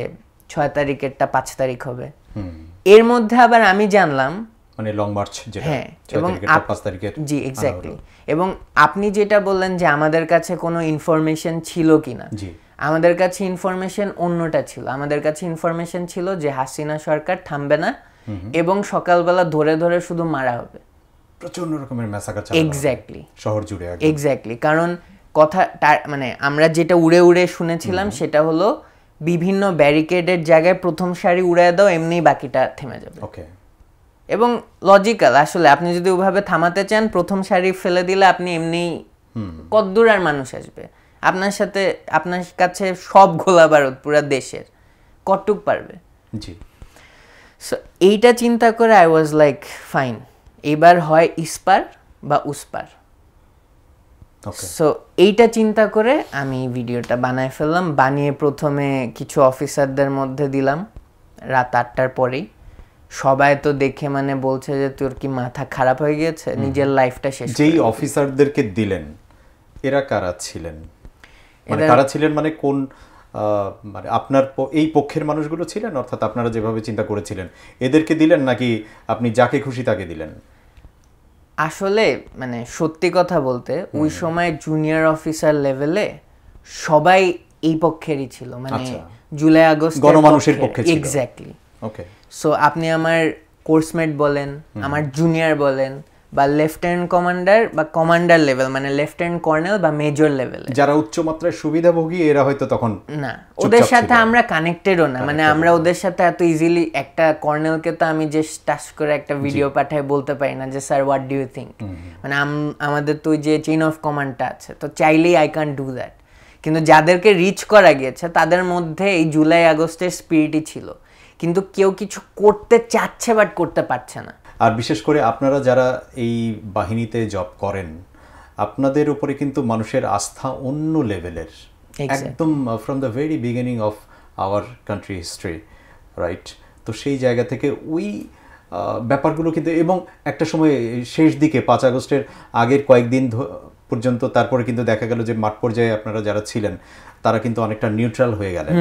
6 তারিখেরটা 5 তারিখ হবে, এর মধ্যে আবার আমি জানলাম মানে লং মার্চ যেটা, হ্যাঁ, এবং 5 তারিখের, জি এক্স্যাক্টলি। এবং আপনি যেটা বললেন যে আমাদের কাছে কোনো ইনফরমেশন ছিল কিনা, আমাদের কাছে ইনফরমেশন অন্যটা ছিল। আমাদের কাছে ইনফরমেশন ছিল যে হাসিনা সরকার থামবে না এবং সকালবেলা ধরে ধরে শুধু মারা হবে, প্রচন্ড রকমের ম্যাসাকার চালানো হবে এক্স্যাক্টলি শহর জুড়ে। এক্স্যাক্টলি, কারণ কথা মানে আমরা যেটা উড়ে উড়ে শুনেছিলাম সেটা হলো বিভিন্ন ব্যারিকেডের জায়গায় প্রথম সারি উড়ায় দাও, এমনি বাকিটা থেমে যাবে। ওকে। এবং লজিক্যাল আসলে, আপনি যদি ওভাবে থামাতে চান প্রথম সারি ফেলে দিলে আপনি এমনি কতদূর আর মানুষ আসবে আপনার সাথে, আপনার কাছে সব গোলা বারুদ পুরো দেশের কতটুক পারবে। জি। সো এইটা চিন্তা করে আই ওয়াজ লাইক ফাইন, এবার হয় ইস্পার বা উস্পার। সো এইটা চিন্তা করে আমি ভিডিওটা বানায় ফেললাম। বানিয়ে প্রথমে কিছু অফিসারদের মধ্যে দিলাম রাত 8টার পরেই। সবাই তো দেখে মানে বলছে যে তোর কি মাথা খারাপ হয়ে গিয়েছে, নিজের লাইফটা শেষ। যেই অফিসারদেরকে দিলেন এরা কারা ছিলেন, মানে কারা ছিলেন মানে কোন মানে আপনার এই পক্ষের মানুষগুলো ছিলেন, অর্থাৎ আপনারা যেভাবে চিন্তা করেছিলেন এদেরকে দিলেন, নাকি আপনি যাকে খুশি তাকে দিলেন? আসলে মানে সত্যি কথা বলতে ওই সময় জুনিয়র অফিসার লেভেলে সবাই এই পক্ষেরই ছিল, মানে জুলাই আগস্ট গণমানুষের পক্ষে ছিল। এক্স্যাক্টলি। ওকে। সো আপনি আমার কোর্সমেট বলেন, আমার জুনিয়র বলেন, বা লেফটেন্যান্ট কমান্ডার বা কমান্ডার লেভেল, মানে লেফটেন্যান্ট কর্নেল বা মেজর লেভেলে যারা উচ্চ মাত্রায় সুবিধাভোগী, এরা হয়তো তখন না, ওদের সাথে আমরা কানেক্টেডও না। মানে আমরা ওদের সাথে এত ইজিলি, একটা কর্নেলকে তো আমি যে টাচ করে একটা ভিডিও পাঠায় বলতে পারি না যে sir what do you think, মানে আমাদের তো যে চেইন অফ কমান্ডটা আছে, তো চাইলেই আই ক্যান ডু দ্যাট। কিন্তু যাদেরকে রিচ করা গিয়েছে তাদের মধ্যে এই জুলাই আগস্টের স্পিরিটই ছিল, কিন্তু কেউ কিছু করতে চাচ্ছে বাট করতে পারছে না। আর বিশেষ করে আপনারা যারা এই বাহিনীতে জব করেন, আপনাদের উপরে কিন্তু মানুষের আস্থা অন্য লেভেলের, একদম from the very beginning of our country history, right? তো সেই জায়গা থেকে ওই ব্যাপারগুলো কিন্তু, এবং একটা সময় শেষ দিকে 5 আগস্টের আগের কয়েকদিন পর্যন্ত, তারপরে কিন্তু দেখা গেল যে মাঠ পর্যায়ে আপনারা যারা ছিলেন তারা কিন্তু অনেকটা নিউট্রাল হয়ে গেলেন,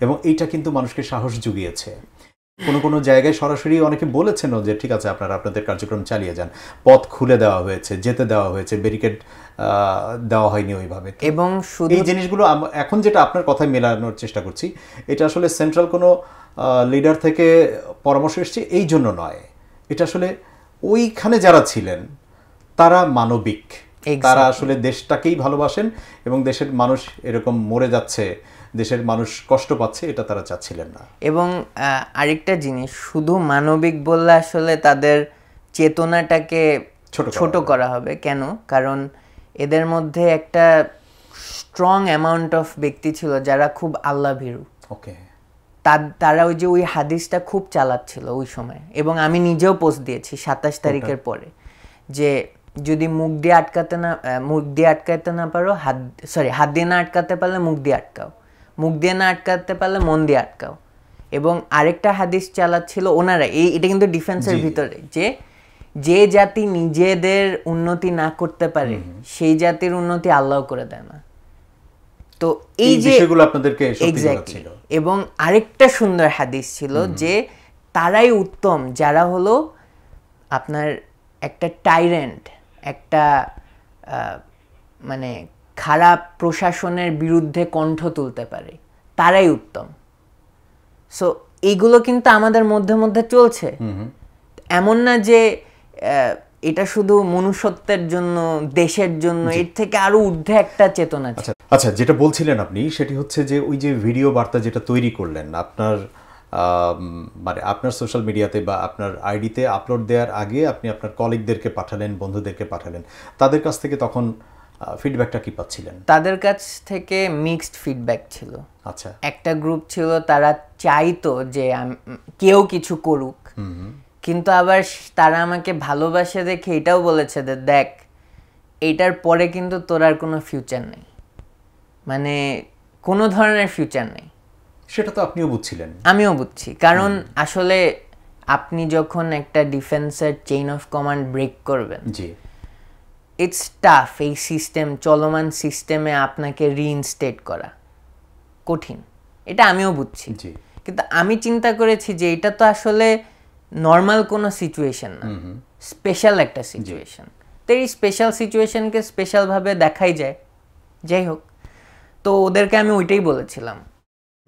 এবং এইটা কিন্তু মানুষকে সাহস জুগিয়েছে। কোনো জায়গায় সরাসরি অনেকে বলেছেনও যে ঠিক আছে আপনারা আপনাদের কার্যক্রম চালিয়ে যান, পথ খুলে দেওয়া হয়েছে, যেতে দেওয়া হয়েছে, ব্যারিকেড দেওয়া হয়নি ওইভাবে। এবং শুধু এই জিনিসগুলো এখন যেটা আপনার কথায় মেলানোর চেষ্টা করছি, এটা আসলে সেন্ট্রাল কোনো লিডার থেকে পরামর্শ এসছে এই জন্য নয়, এটা আসলে ওইখানে যারা ছিলেন তারা মানবিক, তারা আসলে দেশটাকেই ভালোবাসেন এবং দেশের মানুষ এরকম মরে যাচ্ছে, দেশের মানুষ কষ্ট পাচ্ছে, এটা তারা চাচ্ছিলেন না। এবং আরেকটা জিনিস, শুধু মানবিক বললে আসলে তাদের চেতনাটাকে ছোট করা হবে। কেন? কারণ এদের মধ্যে একটা স্ট্রং অ্যামাউন্ট অফ ব্যক্তি ছিল যারা খুব আল্লাহ ভীরু। ওকে, তারা ওই যে ওই হাদিসটা খুব চালাচ্ছিল ওই সময়, এবং আমি নিজেও পোস্ট দিয়েছি 27 তারিখের পরে, যে যদি মুখ দিয়ে আটকাতে না পারো হাত দিয়ে না আটকাতে পারলে মুখ দিয়ে আটকাও, মুখ দিয়ে না আটকাতে পারলে মন দিয়ে আটকাও। এবং আরেকটা হাদিস চালাচ্ছিল ওনারা, এটা কিন্তু ডিফেন্সের ভিতরে, যে জাতি নিজেদের উন্নতি না করতে পারে সেই জাতির উন্নতি আল্লাহ করে দেয় না। তো এই যে বিষয়গুলো আপনাদেরকে এক্স্যাক্টলি। এবং আরেকটা সুন্দর হাদিস ছিল যে তারাই উত্তম যারা হলো আপনার একটা টাইরেন্ট, একটা মানে খারাপ প্রশাসনের বিরুদ্ধে কণ্ঠ তুলতে পারে, তারাই উত্তম। সো এইগুলো কিন্তু আমাদের মধ্যে মধ্যে চলছে। এমন না যে এটা শুধু মনুষ্যত্বের জন্য, দেশের জন্য, এর থেকে আরো ঊর্ধ্বে একটা চেতনা আছে। আচ্ছা, যেটা বলছিলেন আপনি সেটি হচ্ছে যে ওই যে ভিডিও বার্তা যেটা তৈরি করলেন আপনার মানে আপনার সোশ্যাল মিডিয়াতে বা আপনার আইডিতে আপলোড দেওয়ার আগে আপনি আপনার কলিগদেরকে পাঠালেন, বন্ধুদেরকে পাঠালেন, তাদের কাছ থেকে তখন ফিডব্যাকটা কি পাচ্ছিলেন? তাদের কাছ থেকে মিক্সড ফিডব্যাক ছিল। আচ্ছা, একটা গ্রুপ ছিল তারা চাইতো যে কেউ কিছু করুক, কিন্তু আবার তারা আমাকে ভালোবাসে দেখে এটাও বলেছে যে দেখ, এইটার পরে কিন্তু তোর আর কোনো ফিউচার নেই, মানে কোনো ধরনের ফিউচার নেই। সেটা তো আপনিও বুঝছিলেন, আমিও বুঝছি। কারণ আসলে আপনি যখন একটা ডিফেন্সের চেইন অফ কমান্ড ব্রেক করবেন, জি, ইটস টাফ। এই চলমান সিস্টেমে আপনাকে রিইনস্টেট করা কঠিন, এটা আমিও বুঝছি। কিন্তু আমি চিন্তা করেছি যে এটা তো আসলে নর্মাল কোনো সিচুয়েশন না, স্পেশাল একটা সিচুয়েশন। তো এই স্পেশাল সিচুয়েশনকে স্পেশালভাবে দেখাই যায়। যাই হোক, তো ওদেরকে আমি ওইটাই বলেছিলাম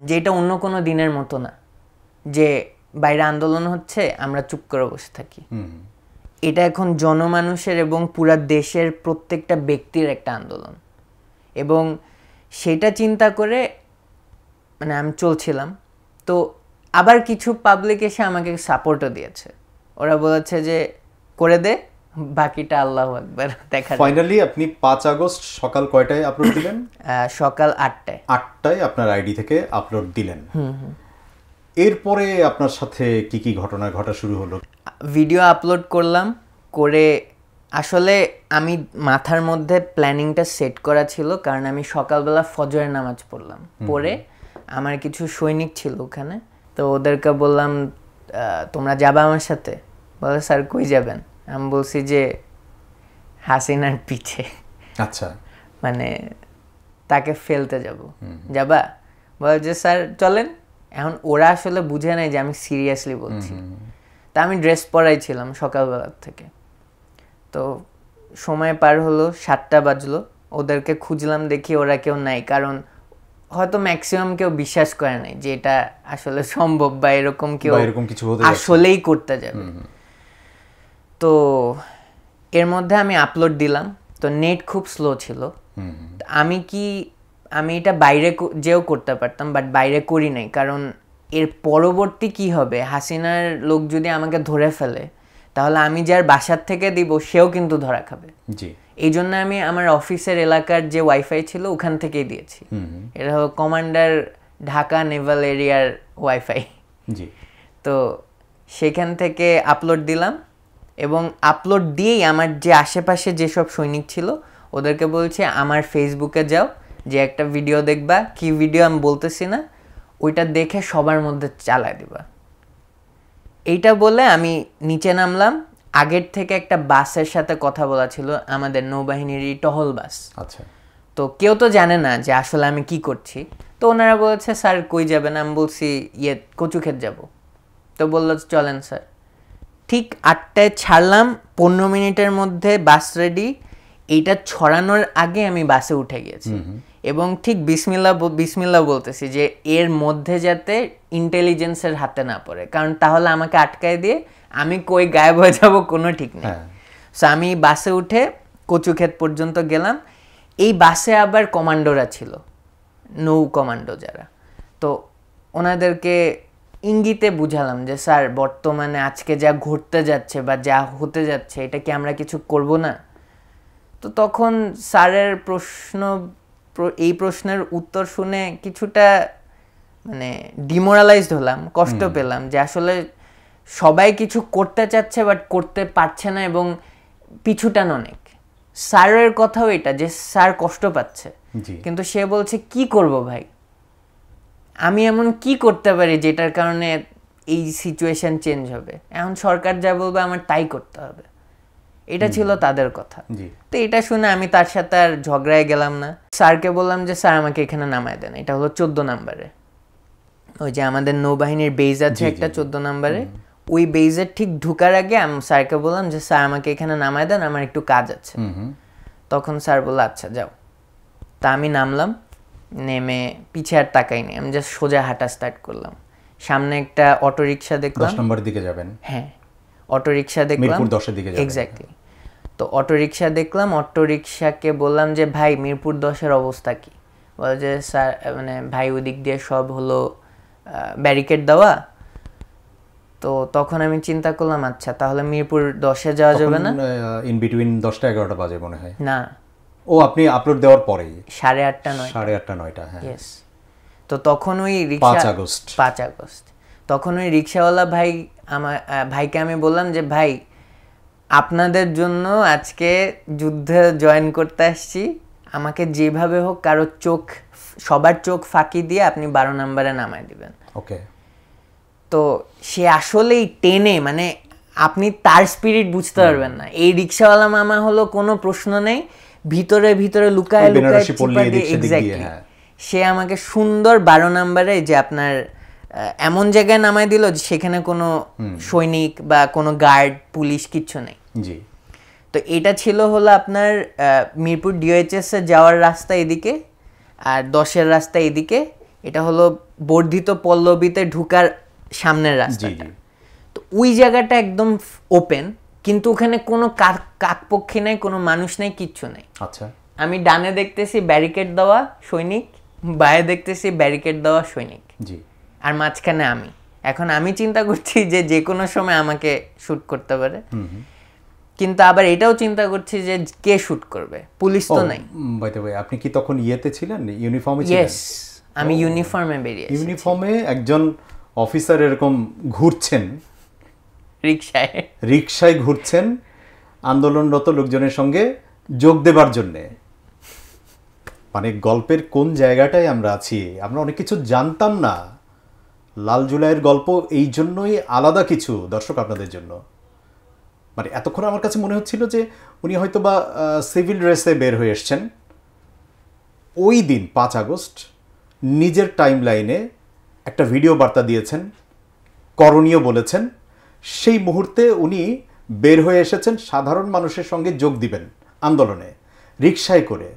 যে এটা অন্য কোনো দিনের মতো না যে বাইরে আন্দোলন হচ্ছে আমরা চুপ করে বসে থাকি। এটা এখন জনমানুষের এবং পুরা দেশের প্রত্যেকটা ব্যক্তির একটা আন্দোলন, এবং সেটা চিন্তা করে মানে আমি চলছিলাম। তো আবার কিছু পাবলিক এসে আমাকে সাপোর্টও দিয়েছে, ওরা বলেছে যে করে দে, বাকিটা আল্লাহু আকবার, দেখা। ফাইনালি আপনি 5 আগস্ট সকাল কয়টায় আপলোড দিলেন? সকাল 8টায় আপনার আইডি থেকে আপলোড দিলেন। এরপরে আপনার সাথে কি কি ঘটনা ঘটা শুরু হলো? ভিডিও আপলোড করলাম, করে আসলে আমি মাথার মধ্যে প্ল্যানিংটা সেট করা ছিল, কারণ আমি সকালবেলা ফজরের নামাজ পড়লাম, পরে আমার কিছু সৈনিক ছিল ওখানে, তো ওদেরকে বললাম তোমরা যাবা আমার সাথে? বলে স্যার কই যাবেন? আমি বলছি যে হাসিনার পিছে, আচ্ছা, মানে তাকে ফেলতে যাবা? বলে যে স্যার চলেন। এখন ওরা আসলে বুঝে নাই যে আমি সিরিয়াসলি বলছি। তা আমি ড্রেস পরাই ছিলাম সকালবেলার থেকে। তো সময় পার হলো, 7টা বাজলো, ওদেরকে খুঁজলাম, দেখি ওরা কেউ নাই, কারণ হয়তো ম্যাক্সিমাম কেউ বিশ্বাস করে নাই যে এটা আসলে সম্ভব বা এরকম কেউ আসলেই করতে যাবে। তো এর মধ্যে আমি আপলোড দিলাম, তো নেট খুব স্লো ছিল। আমি এটা বাইরে যেও করতে পারতাম, বাট বাইরে করি নাই, কারণ এর পরবর্তী কি হবে, হাসিনার লোক যদি আমাকে ধরে ফেলে তাহলে আমি যার বাসার থেকে দিব সেও কিন্তু ধরা খাবে। এই জন্য আমি আমার অফিসের এলাকার যে ওয়াইফাই ছিল ওখান থেকেই দিয়েছি। এটা হলো কমান্ডার ঢাকা নেভাল এরিয়ার ওয়াইফাই। তো সেখান থেকে আপলোড দিলাম, এবং আপলোড দিয়েই আমার যে আশেপাশে যেসব সৈনিক ছিল ওদেরকে বলছি আমার ফেসবুকে যাও, যে একটা ভিডিও দেখবা, কি ভিডিও আমি বলতেছি না, ওইটা দেখে সবার মধ্যে চালায় দিবা। এইটা বলে আমি নিচে নামলাম। আগের থেকে একটা বাসের সাথে কথা বলা ছিল, আমাদের নৌবাহিনীরই টহল বাস। আচ্ছা, তো কেউ তো জানে না যে আসলে আমি কি করছি। তো ওনারা বলেছে স্যার কই যাবেন? আমি বলছি কচুক্ষেত যাব। তো বললো চলেন স্যার। ঠিক 8টায় ছাড়লাম, 15 মিনিটের মধ্যে বাস রেডি। এইটা ছড়ানোর আগে আমি বাসে উঠে গেছি এবং ঠিক বিসমিল্লাহ বলতেছি যে এর মধ্যে যাতে ইন্টেলিজেন্সের হাতে না পড়ে, কারণ তাহলে আমাকে আটকায় দিয়ে আমি কই গায়েব হয়ে যাব কোনো ঠিক নেই। সো আমি বাসে উঠে কচুক্ষেত পর্যন্ত গেলাম। এই বাসে আবার কমান্ডোরা ছিল, নৌ কমান্ডো যারা। তো ওনাদেরকে ইঙ্গিতে বুঝালাম যে স্যার বর্তমানে আজকে যা ঘটতে যাচ্ছে বা যা হতে যাচ্ছে এটা কি আমরা কিছু করব না? তো তখন স্যারের এই প্রশ্নের উত্তর শুনে কিছুটা মানে ডিমোরালাইজড হলাম, কষ্ট পেলাম যে আসলে সবাই কিছু করতে চাচ্ছে বাট করতে পারছে না এবং পিছুটান অনেক। স্যারের কথাও এটা যে স্যার কষ্ট পাচ্ছে, কিন্তু সে বলছে কি করব ভাই, আমি এমন কি করতে পারি যেটার কারণে এই সিচুয়েশন চেঞ্জ হবে, এখন সরকার যা বলবে আমার তাই করতে হবে। এটা ছিল তাদের কথা। তো এটা শুনে আমি তার সাথে আর ঝগড়ায় গেলাম না। স্যারকে বললাম যে স্যার আমাকে এখানে নামায় দেন, এটা হলো 14 নম্বরে, ওই যে আমাদের নৌবাহিনীর বেজ আছে একটা 14 নম্বরে, ওই বেজের ঠিক ঢুকার আগে আমি স্যারকে বললাম যে স্যার আমাকে এখানে নামায় দেন, আমার একটু কাজ আছে। তখন স্যার বলল আচ্ছা যাও। তা আমি নামলাম, নেমে পিছে আর তাকাইনি, আমি জাস্ট সোজা হাঁটা স্টার্ট করলাম। সামনে একটা অটোরিকশা দেখলাম, 10 নম্বরের দিকে যাবেন? হ্যাঁ, অটোরিকশা দেখলাম, মিরপুর 10 এর দিকে যাবেন। এক্স্যাক্টলি। তো অটোরিকশা দেখলাম, অটোরিকশাকে বললাম যে ভাই মিরপুর 10-এর অবস্থা কি? বলে যে স্যার মানে ভাই ওই দিক দিয়ে সব হলো ব্যারিকেড দেওয়া। তো তখন আমি চিন্তা করলাম আচ্ছা তাহলে মিরপুর 10-এ যাওয়া যাবে না। ইন বিটুইন 10টা 11টা বাজে মনে হয়। না, ও আপনি আপলোড দেওয়ার পরেই 8:30 9টা। হ্যাঁ, ইয়েস। তো তখন ওই রিকশা 5 আগস্ট তখন ওই রিকশাওয়ালা ভাইকে আমি বললাম যে ভাই আপনাদের জন্য আজকে যুদ্ধে জয়েন করতে আসছি, আমাকে যেভাবে হোক সবার চোখ ফাঁকি দিয়ে আপনি 12 নম্বরে নামায় দিবেন। ওকে। তো সে আসলেই টেনে, মানে আপনি তার স্পিরিট বুঝতে পারবেন না। এই রিকশাওয়ালা মামা হলো কোনো প্রশ্ন নেই, ভিতরে ভিতরে লুকায় এক্স্যাক্টলি সে আমাকে সুন্দর 12 নম্বরে যে আপনার এমন জায়গায় নামায় দিল সেখানে কোনো সৈনিক বা কোনো গার্ড পুলিশ কিচ্ছু নেই। জি। তো এটা ছিল হলো আপনার মিরপুর ডিওএইচএস এ যাওয়ার রাস্তা এদিকে, আর 10-এর রাস্তা এদিকে। এটা হলো বর্ধিত পল্লবীতে ঢুকার সামনের রাস্তাটা। তো ওই জায়গাটা একদম ওপেন, কিন্তু ওখানে কোনো কাকপক্ষী নাই, কোনো মানুষ নাই, কিচ্ছু নাই। আচ্ছা। আমি ডানে দেখতেছি ব্যারিকেড দেওয়া সৈনিক, বায়ে দেখতেছি ব্যারিকেড দেওয়া সৈনিক, জি, আর মাঝখানে আমি। এখন আমি চিন্তা করছি যে কোনো সময় আমাকে শুট করতে পারে, কিন্তু আবার এটাও চিন্তা করছি যে কে শুট করবে, পুলিশ তো নাই। বাই দ্য ওয়ে, আপনি কি তখন ইয়েতে ছিলেন, ইউনিফর্মে ছিলেন? ইয়েস, আমি ইউনিফর্মে বেরিয়ে এসেছি। ইউনিফর্মে একজন অফিসার এরকম ঘুরছেন, রিকশায় ঘুরছেন আন্দোলনরত লোকজনের সঙ্গে যোগ দেবার জন্যে। মানে গল্পের কোন জায়গাটায় আমরা আছি, আমরা অনেক কিছু জানতাম না। লাল জুলাইয়ের গল্প এই জন্যই আলাদা কিছু দর্শক আপনাদের জন্য। মানে এতক্ষণ আমার কাছে মনে হচ্ছিল যে উনি হয়তো বা সিভিল ড্রেসে বের হয়ে এসছেন। ওই দিন 5 আগস্ট নিজের টাইম লাইনে একটা ভিডিও বার্তা দিয়েছেন, করণীয় বলেছেন। সেই মুহূর্তে উনি বের হয়ে এসেছেন সাধারণ মানুষের সঙ্গে যোগ দিবেন আন্দোলনে, রিকশায় করে,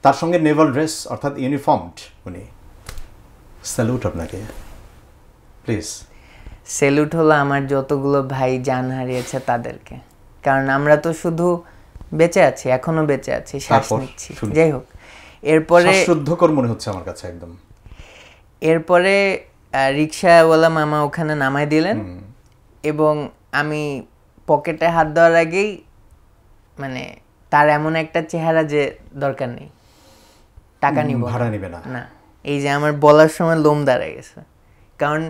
তার সঙ্গে নেভাল ড্রেস অর্থাৎ ইউনিফর্মড উনি। স্যালুট আপনাকে, প্লিজ। স্যালুট হলো আমার যতগুলো ভাই জান হারিয়েছে তাদেরকে, কারণ আমরা তো শুধু বেঁচে আছি, এখনো বেঁচে আছি, শ্বাস নিচ্ছি। যাই হোক, এরপরে শ্রদ্ধকর মনে হচ্ছে আমার কাছে একদম। এরপরে রিকশাওয়ালা মামা ওখানে নামাই দিলেন এবং আমি পকেটে হাত দেওয়ার আগেই মানে তার এমন একটা চেহারা যে দরকার নেই, টাকা নিব, ভাড়া নিবে না। না, এই যে আমার বলার সময় লোম দাঁড়ায় গেছে, কারণ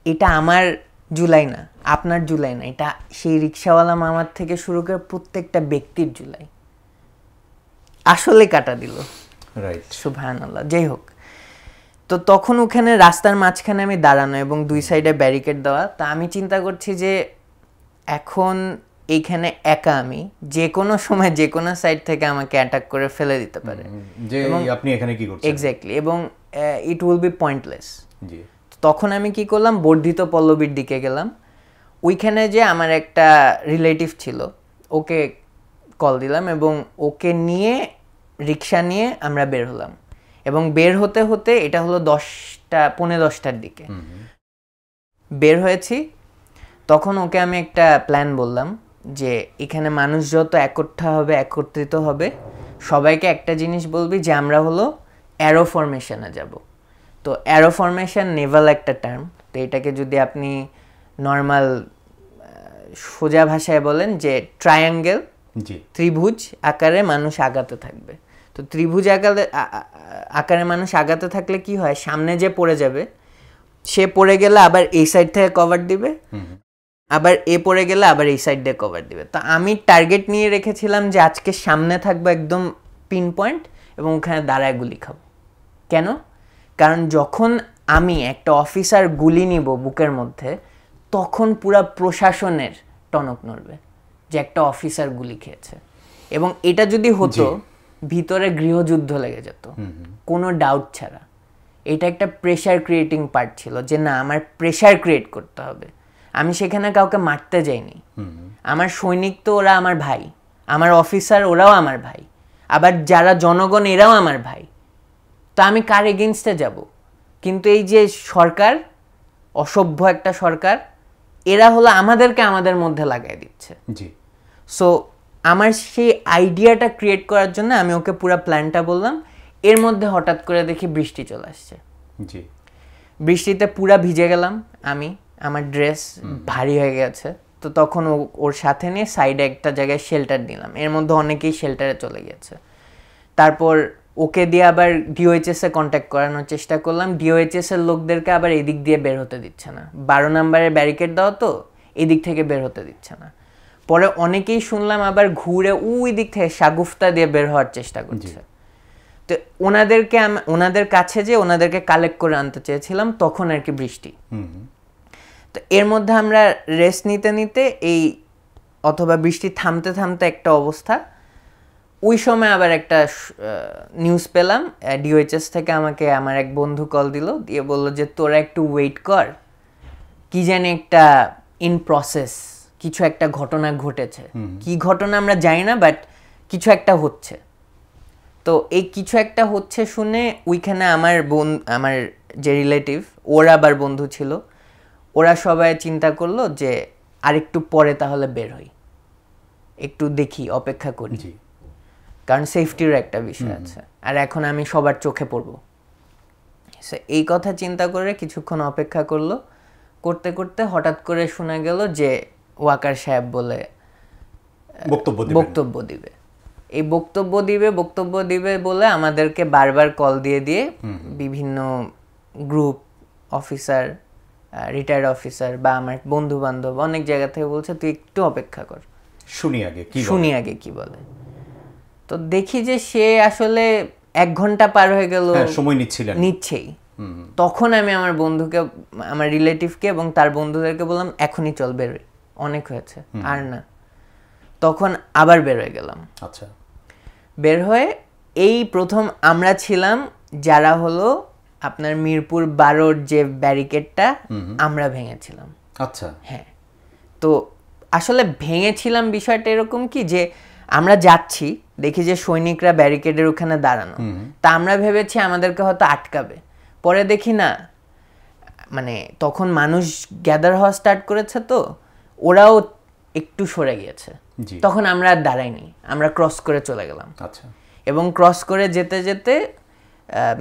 এটা আমার জুলাই না, আপনার জুলাই না, এটা সেই রিকশাওয়ালা মামার থেকে শুরু করে প্রত্যেকটা ব্যক্তির জুলাই। আসলে কাটা দিল, রাইট, সুবহানাল্লাহ। যাই হোক, তো তখন ওখানে রাস্তার মাঝখানে আমি দাঁড়ানো এবং 2 সাইডে ব্যারিকেড দেওয়া। তা আমি চিন্তা করছি যে এখন এইখানে একা, আমি যে কোনো সময় যে কোনো সাইড থেকে আমাকে অ্যাটাক করে ফেলে দিতে পারে, যে আপনি এখানে কি করছেন, এক্স্যাক্টলি, এবং ইট উইল বি পয়েন্টলেস। জি। তখন আমি কি করলাম, বর্ধিত পল্লবীর দিকে গেলাম। ওইখানে যে আমার একটা রিলেটিভ ছিল, ওকে কল দিলাম এবং ওকে নিয়ে রিক্সা নিয়ে আমরা বের হলাম এবং বের হতে হতে এটা হলো 10:15 দিকে বের হয়েছি। তখন ওকে আমি একটা প্ল্যান বললাম যে এখানে মানুষ যত একত্রিত হবে সবাইকে একটা জিনিস বলবি যে আমরা হলো অ্যারো ফরমেশনে যাব। তো অ্যারো ফরমেশন নেভাল একটা টার্ম, তো এটাকে যদি আপনি নর্মাল সোজা ভাষায় বলেন যে ট্রায়াঙ্গেল, ত্রিভুজ আকারে মানুষ আগাতে থাকবে। তো ত্রিভুজ আকারে মানুষ আগাতে থাকলে কি হয়, সামনে যে পড়ে যাবে সে পড়ে গেলে আবার এই সাইড থেকে কভার দিবে, আবার এ পড়ে গেলে আবার এই সাইড দিয়ে কভার দিবে। তো আমি টার্গেট নিয়ে রেখেছিলাম যে আজকে সামনে থাকবো একদম পিন পয়েন্ট এবং ওখানে দাঁড়ায় গুলি খাবো। কেন? কারণ যখন আমি একটা অফিসার গুলি নিব বুকের মধ্যে তখন পুরা প্রশাসনের টনক নড়বে যে একটা অফিসার গুলি খেয়েছে। এবং এটা যদি হতো ভিতরে গৃহযুদ্ধ লেগে যেত কোনো ডাউট ছাড়া। এটা একটা প্রেশার ক্রিয়েটিং পার্ট ছিল যে না, আমার প্রেশার ক্রিয়েট করতে হবে। আমি সেখানে কাউকে মারতে যাইনি। আমার সৈনিক তো ওরা আমার ভাই, আমার অফিসার ওরাও আমার ভাই, আবার যারা জনগণ এরাও আমার ভাই। তো আমি কার এগেইনস্টে যাব? কিন্তু এই যে সরকার, অসভ্য একটা সরকার, এরা হলো আমাদেরকে আমাদের মধ্যে লাগাই দিচ্ছে। সো আমার সেই আইডিয়াটা ক্রিয়েট করার জন্য আমি ওকে পুরো প্ল্যানটা বললাম। এর মধ্যে হঠাৎ করে দেখি বৃষ্টি চলে আসছে। বৃষ্টিতে পুরা ভিজে গেলাম আমি, আমার ড্রেস ভারী হয়ে গেছে। তো তখন ওর সাথে নিয়ে সাইডে একটা জায়গায় শেল্টার দিলাম। এর মধ্যে অনেকেই শেল্টারে চলে গেছে। তারপর ওকে দিয়ে আবার ডিওএইচএস এ কন্ট্যাক্ট করানোর চেষ্টা করলাম। ডিওএইচএস এর লোকদেরকে আবার এদিক দিয়ে বের হতে দিচ্ছে না, 12 নম্বরের ব্যারিকেড দেওয়া তো, এদিক থেকে বের হতে দিচ্ছে না। পরে অনেকেই শুনলাম আবার ঘুরে ওই দিক থেকে শাগুফতা দিয়ে বের হওয়ার চেষ্টা করছে। তো ওনাদের কাছে যে ওনাদেরকে কালেক্ট করে আনতে চেয়েছিলাম, তখন আর কি বৃষ্টি। তো এর মধ্যে আমরা রেস্ট নিতে নিতে এই অথবা বৃষ্টি থামতে থামতে একটা অবস্থা, ওই সময় আবার একটা নিউজ পেলাম ডিওএইচএস থেকে। আমাকে আমার এক বন্ধু কল দিল, দিয়ে বলল যে তোরা একটু ওয়েট কর, কি জানি একটা ইন প্রসেস, কিছু একটা ঘটনা ঘটেছে। কি ঘটনা আমরা জানি না, বাট কিছু একটা হচ্ছে। তো এই কিছু একটা হচ্ছে শুনে ওইখানে আমার যে রিলেটিভ, ওর আবার বন্ধু ছিল, ওরা সবাই চিন্তা করলো যে আরেকটু পরে তাহলে বের হই, একটু দেখি, অপেক্ষা করি, কারণ সেফটির একটা বিষয় আছে, আর এখন আমি সবার চোখে পড়বো। এই কথা চিন্তা করে কিছুক্ষণ অপেক্ষা করলো। করতে করতে হঠাৎ করে শোনা গেল যে ওয়াকার সাহেব বলে বক্তব্য দিবে। এই বক্তব্য দিবে বলে আমাদেরকে বারবার কল দিয়ে বিভিন্ন গ্রুপ অফিসার, রিটায়ার্ড অফিসার বা আমার বন্ধু বান্ধব অনেক জায়গা থেকে বলছে তুই একটু অপেক্ষা কর, শুনি আগে কি বলে। তো দেখি যে সে আসলে 1 ঘন্টা পার হয়ে গেল, সময় নিচ্ছেই। তখন আমি আমার বন্ধুকে, আমার রিলেটিভকে এবং তার বন্ধুদেরকে বললাম এখনই চল বেরোই, অনেক হয়েছে আর না। তখন আবার বের হয়ে গেলাম। আচ্ছা, বের হয়ে এই প্রথম আমরা ছিলাম যারা হলো আপনার মিরপুর 12-র যে ব্যারিকেডটা আমরা ভেঙেছিলাম। আচ্ছা, হ্যাঁ। তো আসলে ভেঙেছিলাম বিষয়টা এরকম কি যে আমরা যাচ্ছি, দেখি যে সৈনিকরা ব্যারিকেডের ওখানে দাঁড়ানো, তা আমরা ভেবেছি আমাদেরকে হয়তো আটকাবে। পরে দেখি না, মানে তখন মানুষ গ্যাদার হওয়া স্টার্ট করেছে, তো ওরাও একটু সরে গিয়েছে। তখন আমরা আর দাঁড়াইনি, আমরা ক্রস করে চলে গেলাম। আচ্ছা, এবং ক্রস করে যেতে যেতে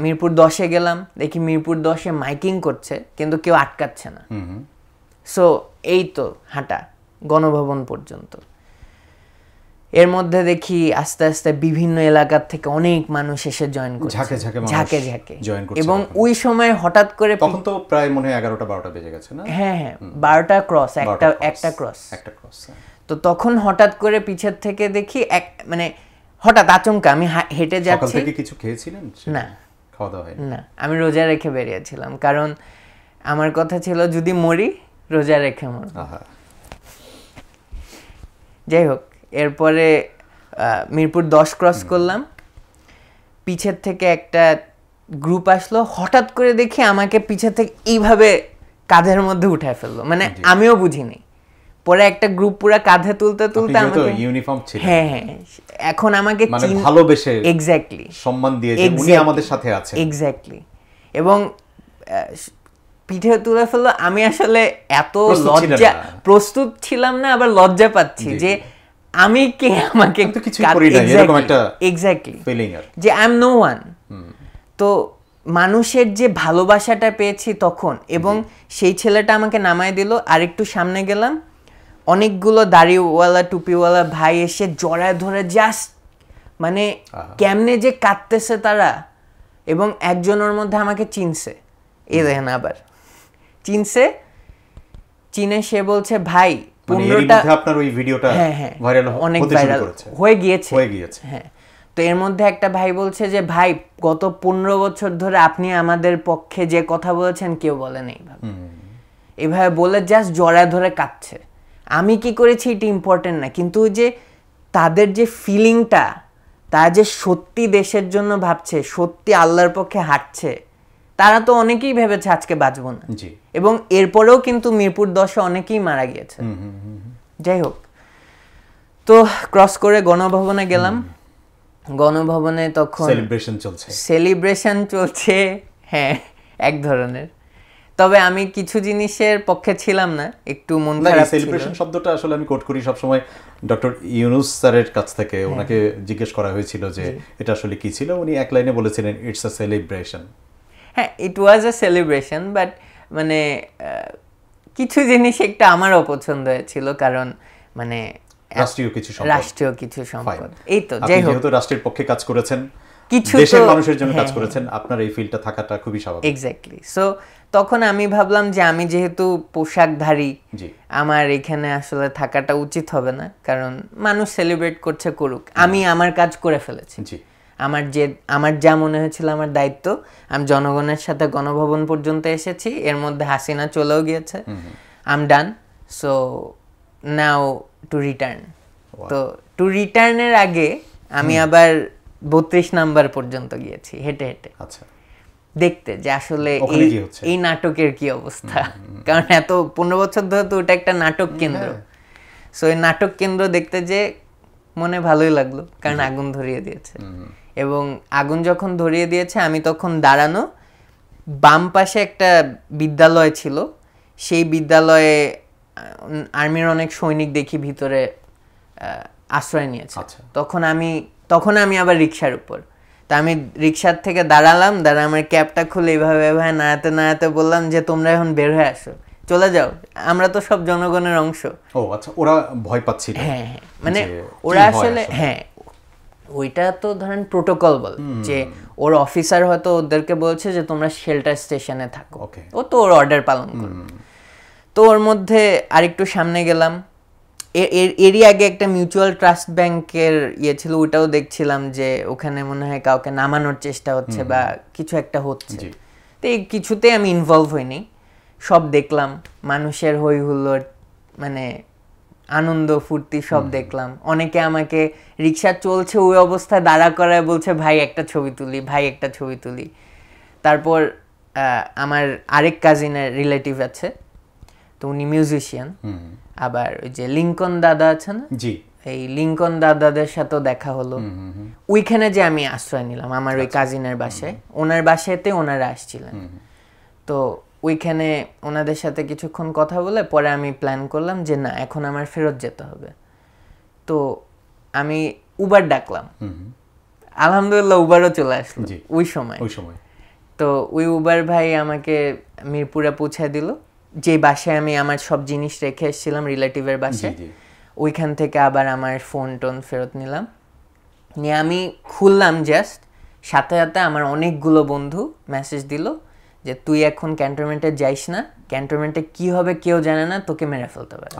মিরপুর 10-এ গেলাম, দেখি মিরপুর 10-এ মাইকিং করছে কিন্তু কেউ আটকাচ্ছে না। সো এই তো হাঁটা গণভবন পর্যন্ত। এর মধ্যে দেখি আস্তে আস্তে বিভিন্ন এলাকার থেকে অনেক মানুষ এসে জয়েন করছে, ঝাঁকে জয়েন করছে। এবং ওই সময় হঠাৎ করে, তখন তো প্রায় মনে হয় 11টা-12টা বেজে গেছে না? হ্যাঁ, 12টা ক্রস, একটা ক্রস। তো তখন হঠাৎ করে পিছের থেকে দেখি মানে হঠাৎ আচমকা, আমি হেঁটে যাচ্ছি। সকাল থেকে কিছু খেয়েছিলেন? না, খাওয়া দাওয়া হয়নি। না, আমি রোজা রেখে বেরিয়েছিলাম, কারণ আমার কথা ছিল যদি মরি রোজা রেখে মরব। যাই হোক, এরপরে মিরপুর 10 ক্রস করলাম, পিছের থেকে একটা গ্রুপ আসলো, হঠাৎ করে দেখি আমাকে পিছের থেকে এইভাবে কাঁধের মধ্যে উঠায় ফেললো, মানে আমিও বুঝিনি, পরে একটা গ্রুপ পুরো কাঁধে তুলতে তুলতে আপনি যেহেতু আমাকে ইউনিফর্ম ছিলেন, হ্যাঁ হ্যাঁ এখন আমাকে মানে ভালোবেসে এক্স্যাক্টলি সম্মান দিয়ে যে উনি আমাদের সাথে আছেন। এক্স্যাক্টলি। এবং পিঠে তুলে ফেললো, আমি আসলে এত প্রস্তুত ছিলাম না, আবার লজ্জা পাচ্ছি যে আমি কে, আমাকে কিছুই করি না, এরকম একটা এক্স্যাক্টলি ফিলিং যে আই এম নো ওয়ান। তো মানুষের যে ভালোবাসাটা পেয়েছি তখন, এবং সেই ছেলেটা আমাকে নামায় দিল, আর একটু সামনে গেলাম, অনেকগুলো দাড়িওয়ালা টুপিওয়ালা ভাই এসে জড়ায় ধরে জাস্ট মানে কেমনে যে কাঁদতেছে তারা। এবং একজনের মধ্যে আমাকে চিনছে, এই দেখেন আবার চিনছে, চিনে সে বলছে ভাই 15টা, আপনার ওই ভিডিওটা ভাইরাল, অনেক ভাইরাল হয়ে গিয়েছে। হ্যাঁ, তো এর মধ্যে একটা ভাই বলছে যে ভাই গত 15 বছর ধরে আপনি আমাদের পক্ষে যে কথা বলেছেন কেউ বলে নেই, এভাবে বলে জাস্ট জড়ায় ধরে কাঁদছে। আমি কি করেছি এটা ইম্পর্টেন্ট না, কিন্তু যে তাদের যে ফিলিংটা, তারা যে সত্যি দেশের জন্য ভাবছে, সত্যি আল্লাহর পক্ষে হাঁটছে, তারা তো অনেকেই ভেবেছে আজকে বাঁচবো না, এবং এরপরেও কিন্তু মিরপুর 10-এ অনেকেই মারা গিয়েছে। যাই হোক, তো ক্রস করে গণভবনে গেলাম। গণভবনে তখন সেলিব্রেশন চলছে, হ্যাঁ এক ধরনের। তবে আমি কিছু জিনিসের পক্ষে ছিলাম না, একটু মন খারাপ ছিল। সেলিব্রেশন শব্দটা আসলে আমি কোট করি সব সময় ডক্টর ইউনুস স্যারের কাছ থেকে। ওনাকে জিজ্ঞেস করা হয়েছিল যে এটা আসলে কি ছিল, উনি এক লাইনে বলেছিলেন ইটস আ সেলিব্রেশন। হ্যাঁ, ইট ওয়াজ আ সেলিব্রেশন, বাট মানে কিছু জিনিস একটা আমার অপছন্দ হয়েছিল, কারণ মানে রাষ্ট্রীয় কিছু সম্পদ। এই তো যাই হোক, যেহেতু রাষ্ট্রের পক্ষে কাজ করেছেন, কিছু দেশের মানুষের জন্য কাজ করেছেন, আপনার এই ফিলটা থাকাটা খুবই স্বাভাবিক। এক্স্যাক্টলি। সো তখন আমি ভাবলাম যে আমি যেহেতু পোশাকধারী, আমার এখানে আসলে থাকাটা উচিত হবে না, কারণ মানুষ সেলিব্রেট করছে, করুক, আমি আমার কাজ করে ফেলেছি। আমার যা মনে হয়েছিল আমার দায়িত্ব, আমি জনগণের সাথে গণভবন পর্যন্ত এসেছি, এর মধ্যে হাসিনা চলেও গিয়েছে, I am done. So now to return. তো টু রিটার্নের আগে আমি আবার 32 নাম্বার পর্যন্ত গিয়েছি হেঁটে হেঁটে, দেখতে যে আসলে এই নাটকের কি অবস্থা, কারণ এত 15 বছর ধরে তো ওটা একটা নাটক কেন্দ্র। সো এই নাটক কেন্দ্র দেখতে যে মনে ভালোই লাগলো, কারণ আগুন ধরিয়ে দিয়েছে। এবং আগুন যখন ধরিয়ে দিয়েছে, আমি তখন দাঁড়ানো, বাম পাশে একটা বিদ্যালয় ছিল, সেই বিদ্যালয়ে আর্মির অনেক সৈনিক দেখি ভিতরে আশ্রয় নিয়েছে। তখন আমি আবার রিক্সার উপর, তা আমি রিক্সার থেকে দাঁড়ালাম, আমার ক্যাবটা খুলে এইভাবে নাড়াতে নাড়াতে বললাম যে তোমরা এখন বের হয়ে আসো, চলে যাও, আমরা তো সব জনগণের অংশ। ও আচ্ছা, ওরা ভয় পাচ্ছিল? হ্যাঁ, মানে ওরা আসলে, হ্যাঁ ওইটা তো ধরেন প্রোটোকল বল, যে ওর অফিসার হয়তো ওদেরকে বলছে যে তোমরা শেল্টার স্টেশনে থাকো, ও তো ওর অর্ডার পালন করবে। তো ওর মধ্যে আরেকটু সামনে গেলাম, এরই আগে একটা মিউচুয়াল ট্রাস্ট ব্যাংকের ইয়ে ছিল, ওটাও দেখছিলাম যে ওখানে মনে হয় কাউকে নামানোর চেষ্টা হচ্ছে বা কিছু একটা হচ্ছে। তো এই কিছুতে আমি ইনভলভ হইনি, সব দেখলাম, মানুষের হই হুল্লোড়, মানে আনন্দ ফুর্তি সব দেখলাম। অনেকে আমাকে রিক্সা চলছে ওই অবস্থায় দাঁড়া করায় বলছে ভাই একটা ছবি তুলি, ভাই একটা ছবি তুলি। তারপর আমার আরেক কাজিনের রিলেটিভ আছে, তো উনি মিউজিশিয়ান, আবার ওই যে লিঙ্কন দাদা আছে না, এই লিঙ্কন দাদাদের সাথেও দেখা হলো। ওইখানে যে আমি আশ্রয় নিলাম আমার ওই কাজিনের বাসায়, ওনার বাসাতে ওনারা আসছিলেন, তো ওইখানে ওনাদের সাথে কিছুক্ষণ কথা বলে পরে আমি প্ল্যান করলাম যে না, এখন আমার ফেরত যেতে হবে। তো আমি উবার ডাকলাম, আলহামদুলিল্লাহ উবারও চলে আসলো ওই সময়। তো ওই উবার ভাই আমাকে মিরপুরে পৌঁছায় দিল, যে বাসায় আমি আমার সব জিনিস রেখে এসেছিলাম রিলেটিভের বাসায়। ওইখান থেকে আবার আমার ফোন টোন ফেরত নিলাম, নিয়ে আমি খুললাম জাস্ট, সাথে সাথে আমার অনেকগুলো বন্ধু মেসেজ দিল যে তুই এখন ক্যান্টনমেন্টে যাইস না, ক্যান্টনমেন্টে কি হবে কেউ জানে না, তোকে মেরে ফেলতে পারে,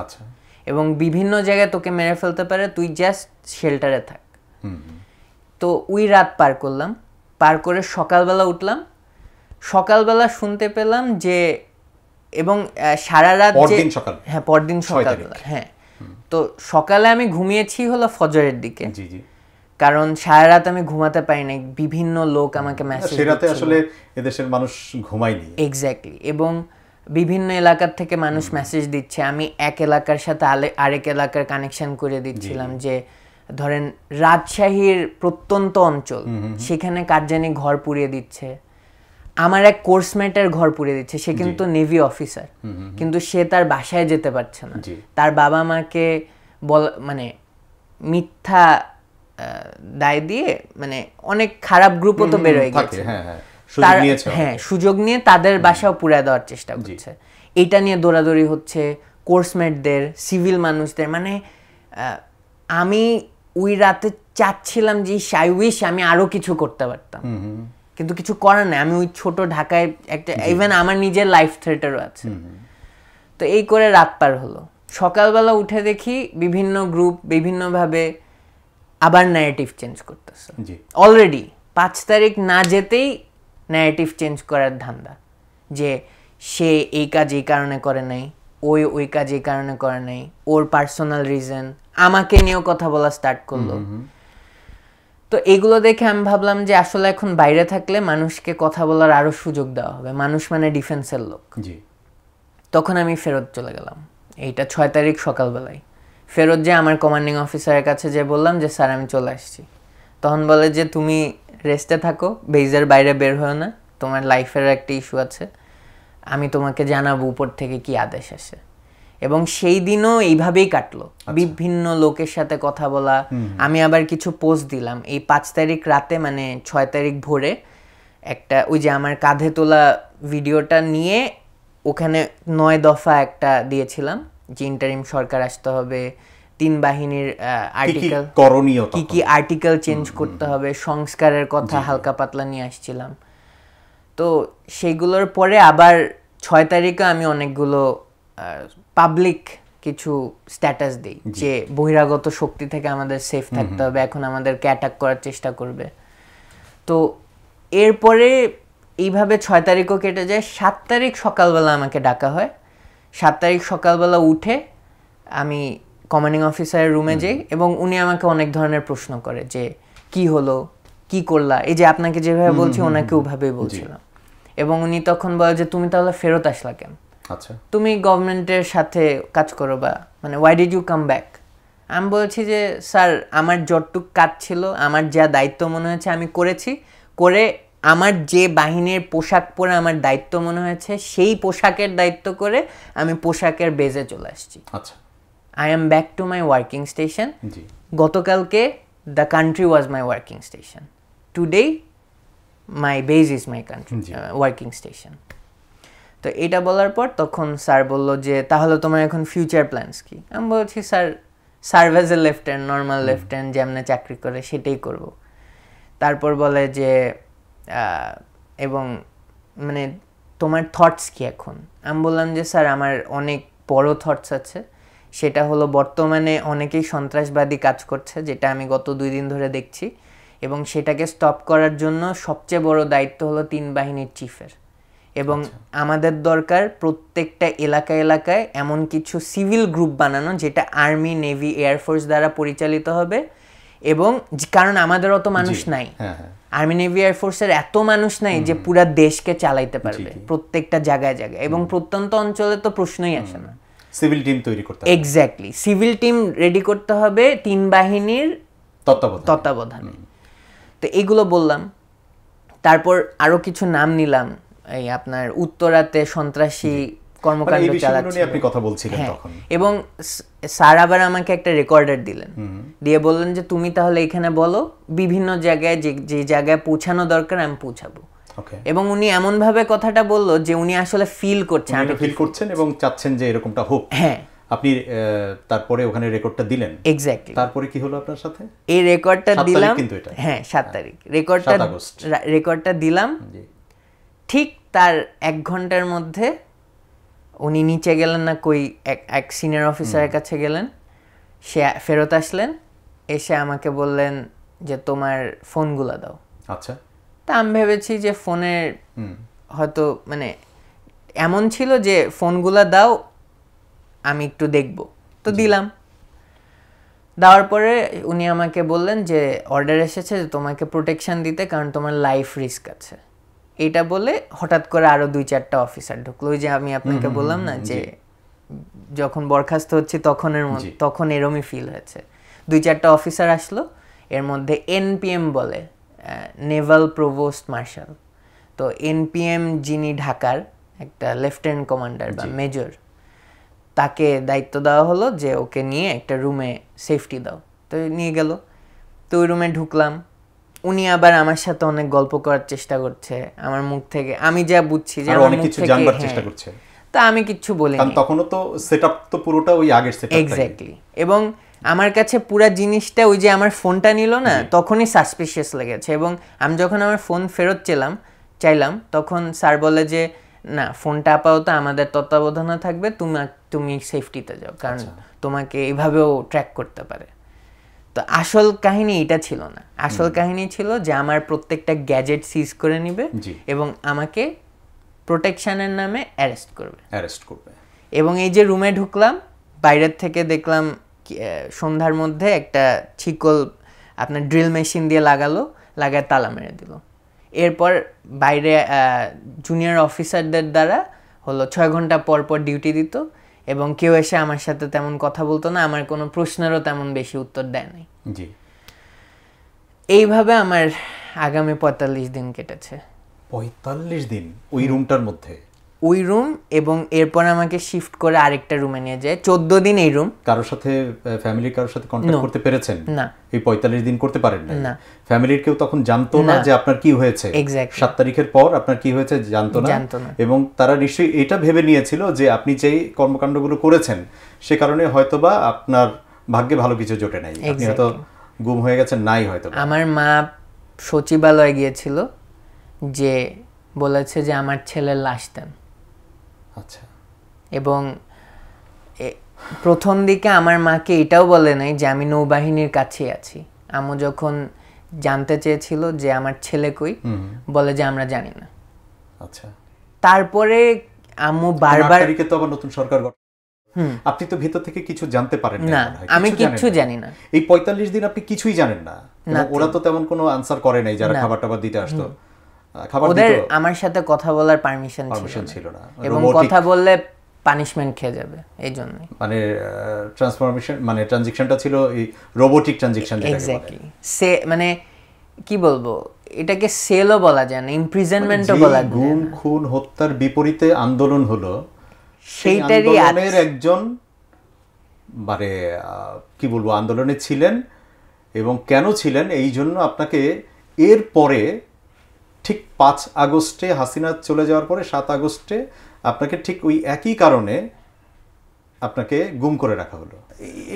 এবং বিভিন্ন জায়গায় তোকে মেরে ফেলতে পারে, তুই জাস্ট শেল্টারে থাক। তো ওই রাত পার করলাম, পার করে সকালবেলা উঠলাম, সকালবেলা শুনতে পেলাম যে, এবং সারা রাত, হ্যাঁ পরদিন সকালবেলা, হ্যাঁ। তো সকালে আমি ঘুমিয়েছি হলো ফজরের দিকে, কারণ সারা রাত আমি ঘুমাতে পারিনি, বিভিন্ন লোক আমাকে মেসেজ, সেরাতে আসলে এদেশের মানুষ ঘুমায়নি। এক্স্যাক্টলি, এবং বিভিন্ন এলাকার থেকে মানুষ মেসেজ দিচ্ছে, আমি এক এলাকার সাথে আরেক এলাকার কানেকশন করে দিচ্ছিলাম, যে ধরেন রাজশাহীর প্রত্যন্ত অঞ্চল, সেখানে কার জানি ঘর পুড়িয়ে দিচ্ছে, আমার এক কোর্সমেটের ঘর পুড়িয়ে দিচ্ছে, সে কিন্তু নেভি অফিসার, কিন্তু সে তার বাসায় যেতে পারছে না, তার বাবা মাকে মানে মিথ্যা দায় দিয়ে, মানে অনেক খারাপ গ্রুপও তো বের হয়ে গেছে, সুযোগ নিয়ে তাদের বাসাও পুড়িয়ে দেওয়ার চেষ্টা করছে। এটা নিয়ে দৌড়াদৌড়ি হচ্ছে কোর্সমেটদের, সিভিল মানুষদের। মানে আমি ওই রাতে চাচ্ছিলাম যে আই উইশ আমি আরো কিছু করতে পারতাম, কিন্তু কিছু করার নেই। আমি ওই ছোট ঢাকায় একটা, ইভেন আমার নিজের লাইফ থ্রেটেরও আছে। তো এই করে রাত পার হলো। সকালবেলা উঠে দেখি বিভিন্ন গ্রুপ বিভিন্নভাবে আবার ন্যারেটিভ চেঞ্জ করতেছে। অলরেডি 5 তারিখ না যেতেই ন্যারেটিভ চেঞ্জ করার ধান্দা, যে সে এই কাজ এই কারণে করে নাই, ওই কাজ এই কারণে করে নাই, ওর পার্সোনাল রিজন, আমাকে নিয়েও কথা বলা স্টার্ট করলো। তো এগুলো দেখে আমি ভাবলাম যে আসলে এখন বাইরে থাকলে মানুষকে কথা বলার আরো সুযোগ দেওয়া হবে, মানুষ মানে ডিফেন্সের লোক। তখন আমি ফেরত চলে গেলাম, এইটা 6 তারিখ সকালবেলায়। ফেরত যে আমার কমান্ডিং অফিসারের কাছে যে বললাম যে স্যার আমি চলে আসছি, তখন বলে যে তুমি রেস্টে থাকো, বেইজের বাইরে বের হও না, তোমার লাইফের একটা ইস্যু আছে, আমি তোমাকে জানাবো উপর থেকে কি আদেশ আসে। এবং সেই দিনও এইভাবেই কাটলো, বিভিন্ন লোকের সাথে কথা বলা। আমি আবার কিছু পোস্ট দিলাম এই 5 তারিখ রাতে, মানে 6 তারিখ ভোরে একটা, ওই যে আমার কাঁধে তোলা ভিডিওটা নিয়ে ওখানে 9 দফা একটা দিয়েছিলাম, যে ইন্টারিম সরকার আসতে হবে, 3 বাহিনীর আর্টিকেল কি কি আর্টিকেল চেঞ্জ করতে হবে, সংস্কারের কথা হালকা পাতলা নিয়ে আসছিলাম। তো সেইগুলোর পরে আবার 6 তারিখে আমি অনেকগুলো পাবলিক কিছু স্ট্যাটাস দিই, যে বহিরাগত শক্তি থেকে আমাদের সেফ থাকতে হবে, এখন আমাদেরকে অ্যাটাক করার চেষ্টা করবে। তো এরপরে এইভাবে 6 তারিখও কেটে যায়। 7 তারিখ সকালবেলা আমাকে ডাকা হয়। 7 তারিখ সকালবেলা উঠে আমি কমান্ডিং অফিসারের রুমে যাই, এবং উনি আমাকে অনেক ধরনের প্রশ্ন করে, যে কি হলো, কি করলা, এই যে আপনাকে যেভাবে বলছি ওনাকে ওভাবেই বলছিলাম। এবং উনি তখন বলে যে তুমি তাহলে ফেরত আসলা কেন, তুমি গভর্নমেন্টের সাথে কাজ করো, বা মানে why did you come back. আমি বলছি যে স্যার আমার যতটুক কাজ ছিল, আমার যা দায়িত্ব মনে হয়েছে আমি করেছি, করে আমার যে বাহিনীর পোশাক পরে আমার দায়িত্ব মনে হয়েছে সেই পোশাকের দায়িত্ব করে আমি পোশাকের বেজে চলে আসছি। I am back to my working station. গতকালকে the country was my working station, today my base is my country working station. তো এটা বলার পর তখন স্যার বললো যে তাহলে তোমার এখন ফিউচার প্ল্যানস কি। আমি বলছি sir serve as a lieutenant, normal lieutenant যেমনে চাকরি করে সেটাই করব। তারপর বলে যে এবং মানে তোমার থটস কি এখন। আমি বললাম যে স্যার আমার অনেক বড় থটস আছে, সেটা হলো বর্তমানে অনেকেই সন্ত্রাসবাদী কাজ করছে, যেটা আমি গত 2 দিন ধরে দেখছি, এবং সেটাকে স্টপ করার জন্য সবচেয়ে বড় দায়িত্ব হলো 3 বাহিনীর চিফের। এবং আমাদের দরকার প্রত্যেকটা এলাকায় এমন কিছু সিভিল গ্রুপ বানানো, যেটা আর্মি, নেভি, এয়ারফোর্স দ্বারা পরিচালিত হবে। এবং কারণ আমাদের অত মানুষ নাই, আর্মি, নেভি, এয়ারফোর্সের এত মানুষ নাই যে পুরা দেশকে চালাইতে পারবে প্রত্যেকটা জায়গায়। এবং প্রত্যন্ত অঞ্চলে তো প্রশ্নই আসে না, সিভিল টিম তৈরি করতে হবে। এক্স্যাক্টলি, সিভিল টিম রেডি করতে হবে 3 বাহিনীর তত্ত্বাবধানে। তো এগুলো বললাম। তারপর আরো কিছু নাম নিলাম, এই আপনার উত্তরাতে সন্ত্রাসী কর্মকাণ্ড চালাচ্ছে আপনি কথা বলছিলেন তখন। এবং স্যার আবার আমাকে একটা রেকর্ডার দিলেন, দিয়ে বললেন যে তুমি তাহলে এখানে বলো, বিভিন্ন জায়গায় যে জায়গায় পৌঁছানো দরকার আমি পৌঁছাবো। এবং উনি এমন ভাবে কথাটা বললো যে উনি আসলে ফিল করছেন এবং চাচ্ছেন যে এরকমটা হোক। হ্যাঁ, আপনি তারপরে ওখানে রেকর্ডটা দিলেন। এক্স্যাক্টলি। তারপরে কি হলো আপনার সাথে? এই রেকর্ডটা দিলাম, হ্যাঁ 7 তারিখ রেকর্ডটা দিলাম। ঠিক তার 1 ঘন্টার মধ্যে উনি নিচে গেলেন না, কই এক সিনিয়র অফিসারের কাছে গেলেন, সে ফেরত আসলেন, এসে আমাকে বললেন যে তোমার ফোনগুলো দাও। আচ্ছা। তা আমি ভেবেছি যে ফোনের হয়তো মানে এমন ছিল যে ফোনগুলো দাও আমি একটু দেখব, তো দিলাম। দেওয়ার পরে উনি আমাকে বললেন যে অর্ডার এসেছে যে তোমাকে প্রোটেকশন দিতে, কারণ তোমার লাইফ রিস্ক আছে। এটা বলে হঠাৎ করে আরো 2-4টা অফিসার ঢুকলো। ওই যে আমি আপনাকে বললাম না যে যখন বরখাস্ত হচ্ছে তখন এরমই ফিল হয়েছে। 2-4টা অফিসার আসলো, এর মধ্যে এনপিএম বলে, নেভাল প্রভোস্ট মার্শাল। তো এনপিএম যিনি ঢাকার একটা লেফটেন্যান্ট কমান্ডার বা মেজর, তাকে দায়িত্ব দেওয়া হলো যে ওকে নিয়ে একটা রুমে সেফটি দাও। তো নিয়ে গেল, তো ওই রুমে ঢুকলাম। উনি আবার আমার সাথে অনেক গল্প করার চেষ্টা করছে, আমার মুখ থেকে আমি যা বুঝছি যে আমার মুখ থেকে জানবার চেষ্টা করছে। তা আমি কিচ্ছু বলিনি, কারণ তখনও তো সেটআপ তো পুরোটা ওই আগের সেটআপ। এক্স্যাক্টলি। এবং আমার কাছে পুরো জিনিসটা ওই যে আমার ফোনটা নিল না, তখনই সাসপিশিয়াস লেগেছে। এবং আমি যখন আমার ফোন ফেরত চাইলাম তখন স্যার বলে যে না, ফোনটা আপাতত আমাদের তত্ত্বাবধানে থাকবে, তুমি সেফটিতে যাও, কারণ তোমাকে এইভাবেও ট্র্যাক করতে পারে। তো আসল কাহিনী এটা ছিল না, আসল কাহিনী ছিল যে আমার প্রত্যেকটা গ্যাজেট সিজ করে নিবে এবং আমাকে প্রোটেকশনের নামে অ্যারেস্ট করবে। এবং এই যে রুমে ঢুকলাম, বাইরের থেকে দেখলাম সন্ধ্যার মধ্যে একটা ছিকল আপনার ড্রিল মেশিন দিয়ে লাগায় তালা মেরে দিল। এরপর বাইরে জুনিয়র অফিসারদের দ্বারা হলো 6 ঘন্টা পর পর ডিউটি দিত এবং কেউ এসে আমার সাথে তেমন কথা বলতো না, আমার কোনো প্রশ্নেরও তেমন বেশি উত্তর দেয় নাই। এইভাবে আমার আগামী 45 দিন কেটেছে। 45 দিন ওই রুমটার মধ্যে? ওই রুম, এবং এরপর আমাকে শিফট করে আরেকটা রুমে নিয়ে যায়। 14 দিন এই রুম। কারোর সাথে ফ্যামিলির কারোর সাথে কন্টাক্ট করতে পেরেছেন? না। এই 45 দিন করতে পারেন না? ফ্যামিলির কেউ তখন জানতো না যে আপনার কি হয়েছে? 7 তারিখের পর আপনার কি হয়েছে জানতো না, এবং তারা নিশ্চয়ই এটা ভেবে নিয়েছিল যে আপনি যেই কর্মকাণ্ডগুলো করেছেন সে কারণে হয়তোবা আপনার ভাগ্যে ভালো কিছু জোটে নাই, আপনি হয়তো গুম হয়ে গেছেন নাই হয়তো। আমার মা সচিবালয়ে গিয়েছিল, যে বলেছে যে আমার ছেলের লাশ দেন। আচ্ছা। এবং প্রথম দিকে আমার মাকে এটাও বলে নাই যে আমি নৌবাহিনীর কাছে আছি। আম্মু যখন জানতে চেয়েছিল যে আমার ছেলে কই, বলে যে আমরা জানি না। আচ্ছা। তারপরে আম্মু বারবার, তারিখে তো আবার নতুন সরকার গঠন, আপনি তো ভিতর থেকে কিছু জানতে পারেন না? আমি কিচ্ছু জানি না। এই 45 দিন আপনি কিছুই জানেন না? ওরা তো তেমন কোনো আনসার করে নাই যারা খাবার টাবার দিতে আসতো? ওদের আমার সাথে কথা বলার পারমিশন ছিল না, এবং কথা বললে পানিশমেন্ট খেয়ে যাবে, এই জন্য মানে ট্রান্সফরমেশন মানে ট্রানজিশনটা ছিল এই রোবোটিক ট্রানজিশন। এক্স্যাক্টলি। মানে কি বলবো, এটাকে সেলও বলা যায় না, ইমপ্রিজনমেন্টও বলা যায় না। গুম খুন হত্যার বিপরীতে আন্দোলন হলো, সেইটারই আন্দোলনের একজন মানে কি বলবো আন্দোলনে ছিলেন, এবং কেন ছিলেন এই জন্য আপনাকে এর পরে ঠিক 5 আগস্টে হাসিনা চলে যাওয়ার পরে 7 আগস্টে আপনাকে ঠিক ওই একই কারণে আপনাকে গুম করে রাখা হলো।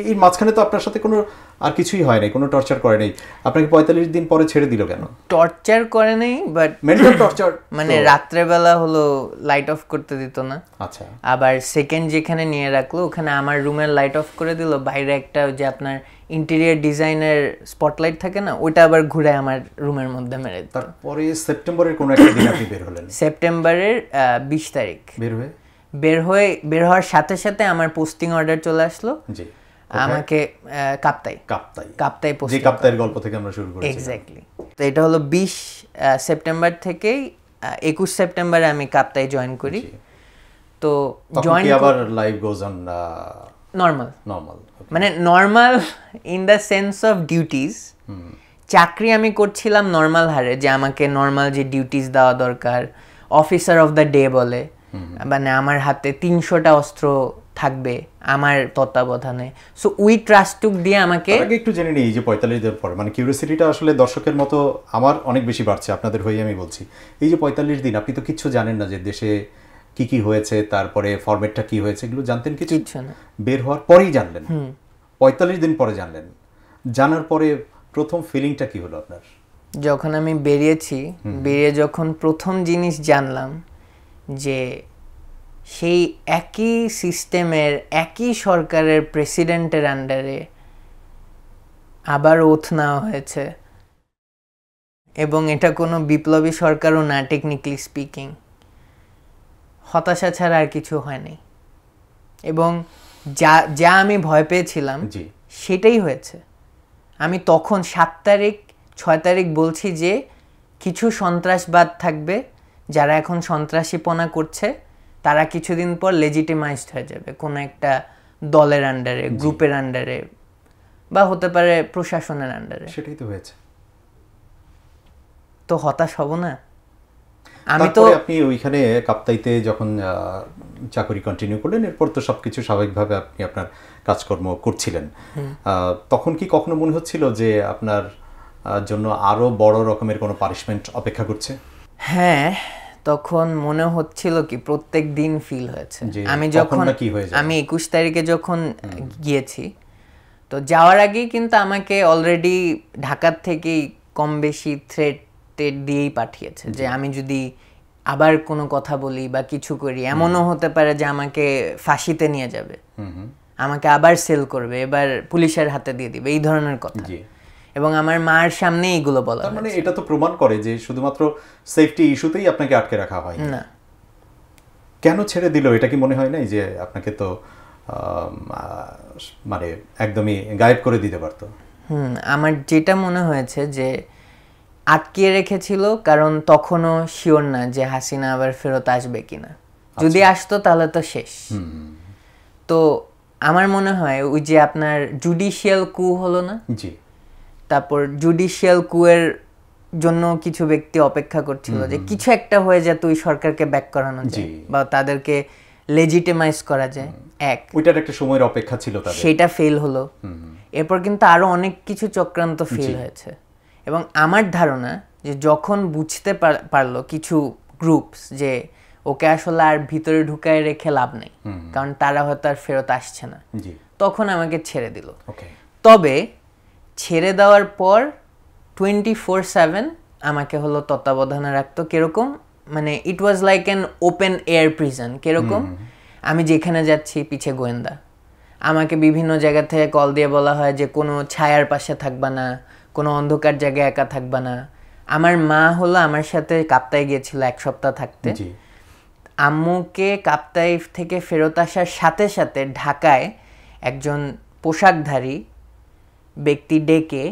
এই মাঝখানে তো আপনার সাথে কোনো আর কিছুই হয় নাই, কোনো টর্চার করে নাই, আপনাকে 45 দিন পরে ছেড়ে দিল কেন? টর্চার করে নাই, বাট মেন্টাল টর্চার। মানে রাত্রেবেলা হলো লাইট অফ করতে দিত না। আচ্ছা। আবার সেকেন্ড যেখানে নিয়ে রাখলো ওখানে আমার রুমের লাইট অফ করে দিল, বাইরে একটা যে আপনার ইন্টেরিয়র ডিজাইনের স্পটলাইট থাকে না, ওইটা আবার ঘুরে আমার রুমের মধ্যে মেরে দিত। তারপরে সেপ্টেম্বরের কোন একটা দিন আপনি বের হলেন? সেপ্টেম্বরের 20 তারিখ বের হওয়ার সাথে সাথে আমার পোস্টিং অর্ডার চলে আসলো। জি। আমাকে কাপ্তাই যে কাপ্তাইয়ের গল্প থেকে আমরা শুরু করেছি। এক্স্যাক্টলি। তো এটা হলো 20 সেপ্টেম্বর থেকেই 21 সেপ্টেম্বরে আমি কাপ্তাই জয়েন করি। তো জয়েন আবার লাইফ গোজ অন নরমাল, মানে normal in the sense of duties. চাকরি আমি করছিলাম নরমাল হারে, যে আমাকে নরমাল যে ডিউটিস দেওয়া দরকার, অফিসার অফ দ্য ডে বলে, মানে আমার হাতে 300টা অস্ত্র থাকবে আমার তত্ত্বাবধানে। সো উই ট্রাস্টুক দিয়ে আমাকে একটু জেনে নিই যে 45 দিনের পর, মানে কিউরিওসিটিটা আসলে দর্শকের মতো আমার অনেক বেশি বাড়ছে, আপনাদের হয়ে আমি বলছি। এই যে 45 দিন আপনি তো কিচ্ছু জানেন না যে দেশে কি কি হয়েছে, তারপরে ফরম্যাটটা কি হয়েছে, এগুলো জানতেন কিচ্ছু না? বের হওয়ার পরেই জানলেন, 45 দিন পরে জানলেন। জানার পরে প্রথম ফিলিংটা কি হলো আপনার? যখন আমি বেরিয়ে যখন প্রথম জিনিস জানলাম যে সেই একই সিস্টেমের একই সরকারের প্রেসিডেন্টের আন্ডারে আবার ওথ নেওয়া হয়েছে, এবং এটা কোনো বিপ্লবী সরকারও না, টেকনিক্যালি স্পিকিং, হতাশা ছাড়া আর কিছু হয়নি। এবং যা আমি ভয় পেয়েছিলাম সেটাই হয়েছে। আমি তখন 7 তারিখ 6 তারিখ বলছি যে কিছু সন্ত্রাসবাদ থাকবে যারা এখন সন্ত্রাসীপনা করছে তারা কিছুদিন পর লেজিটিমাইজড হয়ে যাবে কোনো একটা দলের আন্ডারে, গ্রুপের আন্ডারে, বা হতে পারে প্রশাসনের আন্ডারে। সেটাই তো হয়েছে। তো হতাশ হব না? আমি তো আপনি ওইখানে কাপ্তাইতে যখন চাকরি কন্টিনিউ করলেন, এরপর তো সবকিছু স্বাভাবিকভাবে আপনি আপনার কাজকর্ম করছিলেন, তখন কি কখনো মনে হচ্ছিল যে আপনার জন্য আরো বড় রকমের কোনো পানিশমেন্ট অপেক্ষা করছে? হ্যাঁ, তখন মনে হচ্ছিল কি প্রত্যেক দিন ফিল হয়েছে। আমি যখন 21 তারিখে যখন গিয়েছি, তো যাওয়ার আগেই কিন্তু আমাকে অলরেডি ঢাকার থেকেই কম বেশি থ্রেট দিয়েই পাঠিয়েছে যে আমি যদি আবার কোনো কথা বলি বা কিছু করি, এমনও হতে পারে যে আমাকে ফাঁসিতে নিয়ে যাবে, আমাকে আবার সেল করবে, এবার পুলিশের হাতে দিয়ে দিবে, এই ধরনের কথা। এবং আমার মার সামনে এগুলো বলা। তার মানে এটা তো প্রমাণ করে যে শুধুমাত্র সেফটি ইস্যুতেই আপনাকে আটকে রাখা হয় না। কেন ছেড়ে দিল এটা কি মনে হয় নাই যে আপনাকে তো মানে একদমই গায়েব করে দিতে পারতো? আমার যেটা মনে হয়েছে যে আটকিয়ে রেখেছিল, কারণ তখনও শিওর না যে হাসিনা আবার ফেরত আসবে কিনা। যদি আসতো তাহলে তো শেষ। তো আমার মনে হয় ওই যে আপনার জুডিশিয়াল কু হলো না, জি, তারপর জুডিশিয়াল কুয়ের জন্য কিছু ব্যক্তি অপেক্ষা করছিল যে কিছু একটা হয়ে যেত ওই সরকারকে ব্যাক করানো যায় বা তাদেরকে লেজিটিমাইজ করা যায়। ওইটার একটা সময়ের অপেক্ষা ছিল তাদের, সেটা ফেল হলো। এরপর কিন্তু আরো অনেক কিছু চক্রান্ত ফেল হয়েছে। এবং আমার ধারণা যে যখন বুঝতে পারলো কিছু গ্রুপস যে ওকে আসলে আর ভিতরে ঢুকায় রেখে লাভ নেই, কারণ তারা হয়তো আর ফেরত আসছে না, তখন আমাকে ছেড়ে দিল। তবে ছেড়ে দেওয়ার পর 24/7 আমাকে হলো তত্ত্বাবধানে রাখতো। কিরকম মানে it was like an open air prison. কিরকম, আমি যেখানে যাচ্ছি পিছে গোয়েন্দা, আমাকে বিভিন্ন জায়গা থেকে কল দিয়ে বলা হয় যে কোনো ছায়ার পাশে থাকবা না, কোনো অন্ধকার জায়গায় একা থাকবা না। আমার মা হলো আমার সাথে কাপ্তাই গিয়েছিল 1 সপ্তাহ থাকতে। আম্মুকে কাপ্তাই থেকে ফেরত আসার সাথে সাথে ঢাকায় একজন পোশাকধারী ব্যক্তি ডেকে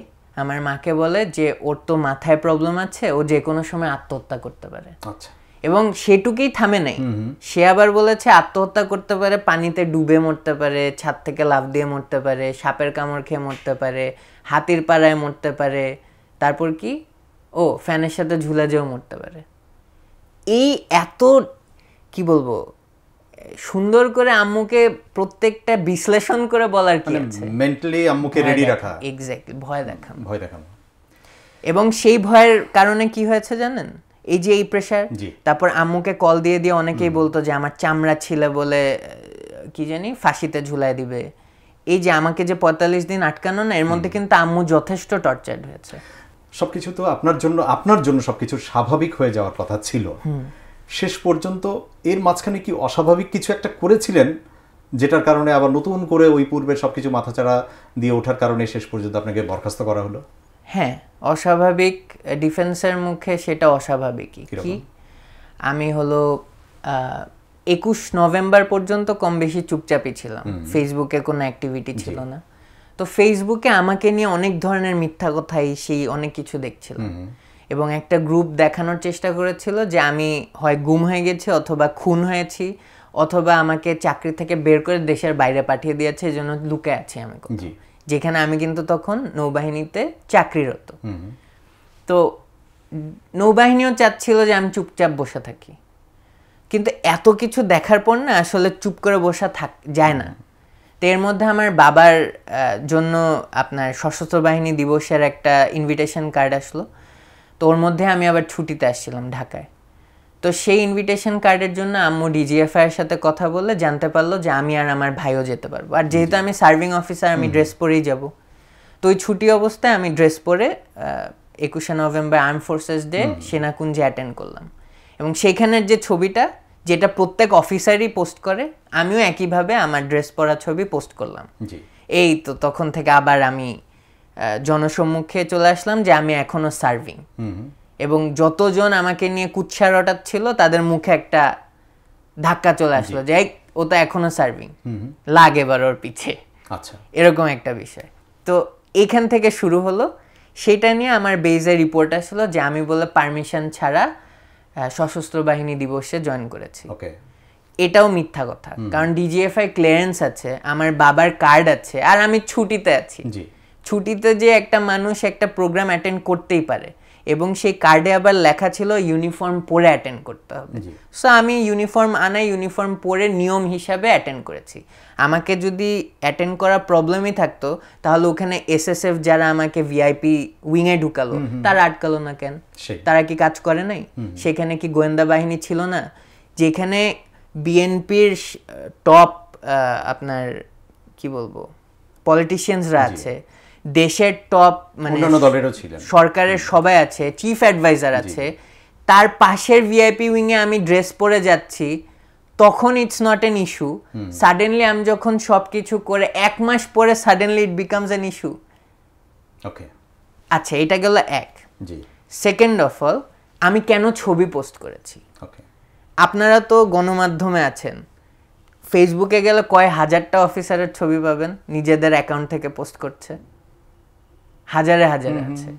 আমার মাকে বলে যে ওর তো মাথায় প্রবলেম আছে, ও যে কোনো সময় আত্মহত্যা করতে পারে। এবং সেটুকুই থামে নাই, সে আবার বলেছে আত্মহত্যা করতে পারে, পানিতে ডুবে মরতে পারে, ছাদ থেকে লাফ দিয়ে মরতে পারে, সাপের কামড় খেয়ে মরতে পারে, হাতির পাড়ায় মরতে পারে, তারপর কি ও ফ্যানের সাথে ঝুলে যেও মরতে পারে। এই এত কি বলবো সুন্দর করে আম্মুকে প্রত্যেকটা বিশ্লেষণ করে বলার কি আছে, মেন্টালি আম্মুকে রেডি রাখা। এক্স্যাক্টলি, ভয় দেখানো। এবং সেই ভয়ের কারণে কি হয়েছে জানেন, এই যে এই প্রেশার, তারপর আম্মুকে কল দিয়ে দিয়ে অনেকেই বলতো যে আমার চামড়া ছিলে বলে কি জানি ফাঁসিতে ঝুলাই দিবে। এই যে আমাকে যে 45 দিন আটকানো না, এর মধ্যে কিন্তু আম্মু যথেষ্ট টর্চার্ড হয়েছে। সবকিছু তো আপনার জন্য সবকিছু স্বাভাবিক হয়ে যাওয়ার কথা ছিল শেষ পর্যন্ত। এর মাঝখানে কি অস্বাভাবিক কিছু একটা করেছিলেন যেটার কারণে আবার নতুন করে ওই পূর্বের সবকিছু মাথাচাড়া দিয়ে ওঠার কারণে শেষ পর্যন্ত আপনাকে বরখাস্ত করা হলো? হ্যাঁ, অস্বাভাবিক ডিফেন্সের মুখে সেটা অস্বাভাবিকই। কি আমি হলো 21 নভেম্বর পর্যন্ত কম বেশি চুপচাপই ছিলাম, ফেসবুকে কোনো অ্যাক্টিভিটি ছিল না। তো ফেসবুকে আমাকে নিয়ে অনেক ধরনের মিথ্যা কথা সেই অনেক কিছু দেখছিলাম, এবং একটা গ্রুপ দেখানোর চেষ্টা করেছিল যে আমি হয় গুম হয়ে গেছি অথবা খুন হয়েছি অথবা আমাকে চাকরি থেকে বের করে দেশের বাইরে পাঠিয়ে দিয়েছে, এই জন্য লুকে আছি আমি, যেখানে আমি কিন্তু তখন নৌবাহিনীতে চাকরিরত। তো নৌবাহিনীও চাচ্ছিল যে আমি চুপচাপ বসে থাকি, কিন্তু এত কিছু দেখার পর না আসলে চুপ করে বসা যায় না। তো এর মধ্যে আমার বাবার জন্য আপনার সশস্ত্র বাহিনী দিবসের একটা ইনভিটেশন কার্ড আসলো, তো ওর মধ্যে আমি আবার ছুটিতে আসছিলাম ঢাকায়। তো সেই ইনভিটেশন কার্ডের জন্য আম্মু ডিজিএফআই এর সাথে কথা বলে জানতে পারলো যে আমি আর আমার ভাইও যেতে পারবো, আর যেহেতু আমি সার্ভিং অফিসার আমি ড্রেস পরেই যাব। তো ওই ছুটি অবস্থায় আমি ড্রেস পরে 21 নভেম্বর আর্ম ফোর্সেস ডে সেনাকুঞ্জে অ্যাটেন্ড করলাম, এবং সেইখানের যে ছবিটা যেটা প্রত্যেক অফিসারই পোস্ট করে, আমিও একইভাবে আমার ড্রেস পরা ছবি পোস্ট করলাম। এই তো তখন থেকে আবার আমি জনসম্মুখে চলে আসলাম যে আমি এখনো সার্ভিং, এবং যতজন আমাকে নিয়ে কুৎসা রটাচ্ছিল তাদের মুখে একটা ধাক্কা চলে আসলো যে ও তো এখনো সার্ভিং, লাগে এবার ওর পিছে, এরকম একটা বিষয়। তো এখান থেকে শুরু হলো। সেটা নিয়ে আমার বেজে রিপোর্ট আসলো যে আমি বলে পারমিশন ছাড়া সশস্ত্র বাহিনী দিবসে জয়েন করেছি। ওকে, এটাও মিথ্যা কথা, কারণ ডিজিএফআই ক্লিয়ারেন্স আছে, আমার বাবার কার্ড আছে, আর আমি ছুটিতে আছি। জি, ছুটিতে যে একটা মানুষ একটা প্রোগ্রাম অ্যাটেন্ড করতেই পারে, এবং সেই কার্ডে আবার লেখা ছিল ইউনিফর্ম পরে অ্যাটেন্ড করতে হবে। জি। সো আমি ইউনিফর্ম পরে নিয়ম হিসাবে অ্যাটেন্ড করেছি। আমাকে যদি অ্যাটেন্ড করা প্রবলেমই থাকতো, তাহলে ওখানে এসএসএফ যারা আমাকে ভিআইপি উইংয়ে ঢুকালো, তারা আটকালো না কেন? তারা কি কাজ করে নাই? সেখানে কি গোয়েন্দা বাহিনী ছিল না? যেখানে বিএনপির টপ আপনার কি বলবো পলিটিশিয়ানসরা আছে, দেশের টপ মানে সরকারের সবাই আছে, চিফ অ্যাডভাইজার আছে, তার পাশের ভিআইপি উইংয়ে আমি ড্রেস পরে যাচ্ছি, তখন it's not an issue. Suddenly আমি যখন সব কিছু করে 1 মাস পরে suddenly it becomes an issue. Okay, আচ্ছা, এটা গেল এক। জি। সেকেন্ড অফ অল, আমি কেন ছবি পোস্ট করেছি? ওকে, আপনারা তো গণমাধ্যমে আছেন, ফেসবুকে গেলে কয় হাজারটা অফিসারের ছবি পাবেন নিজেদের অ্যাকাউন্ট থেকে পোস্ট করছে, হাজারে হাজারে আছে,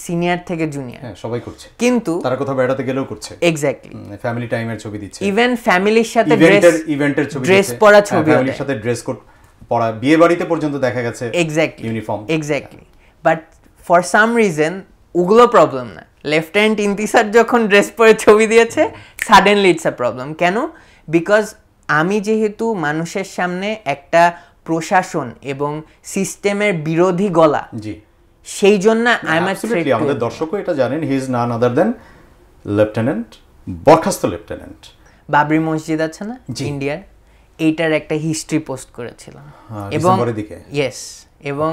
সিনিয়র থেকে জুনিয়র, হ্যাঁ সবাই করছে, কিন্তু তারা কোথাও বেড়াতে গেলেও করছে, এক্স্যাক্টলি ফ্যামিলি টাইমের ছবি দিচ্ছে, ইভেন ফ্যামিলির সাথে ইভেন্টের ছবি, ড্রেস পরা ছবি, ফ্যামিলির সাথে ড্রেস কোড পরা, বিয়ে বাড়িতে পর্যন্ত দেখা গেছে uniform. Exactly, but for some reason ওগুলো প্রবলেম না। লেফটেন্যান্ট ইন্তিসার যখন ড্রেস পরে ছবি দিয়েছে, সাডেনলি ইটস আ প্রবলেম। কেন? বিকজ আমি যেহেতু মানুষের সামনে একটা প্রশাসন এবং সিস্টেমের বিরোধী গলা, জি, সেই জন্য আই এম অ্যাবসলিউটলি, আমাদের দর্শকও এটা জানেন, he is none other than lieutenant, বরখাস্ত লেফটেন্যান্ট। বাবরি মসজিদ আছে না ইন্ডিয়ার, এইটার একটা হিস্ট্রি পোস্ট করেছিলাম, এবং ইয়েস, এবং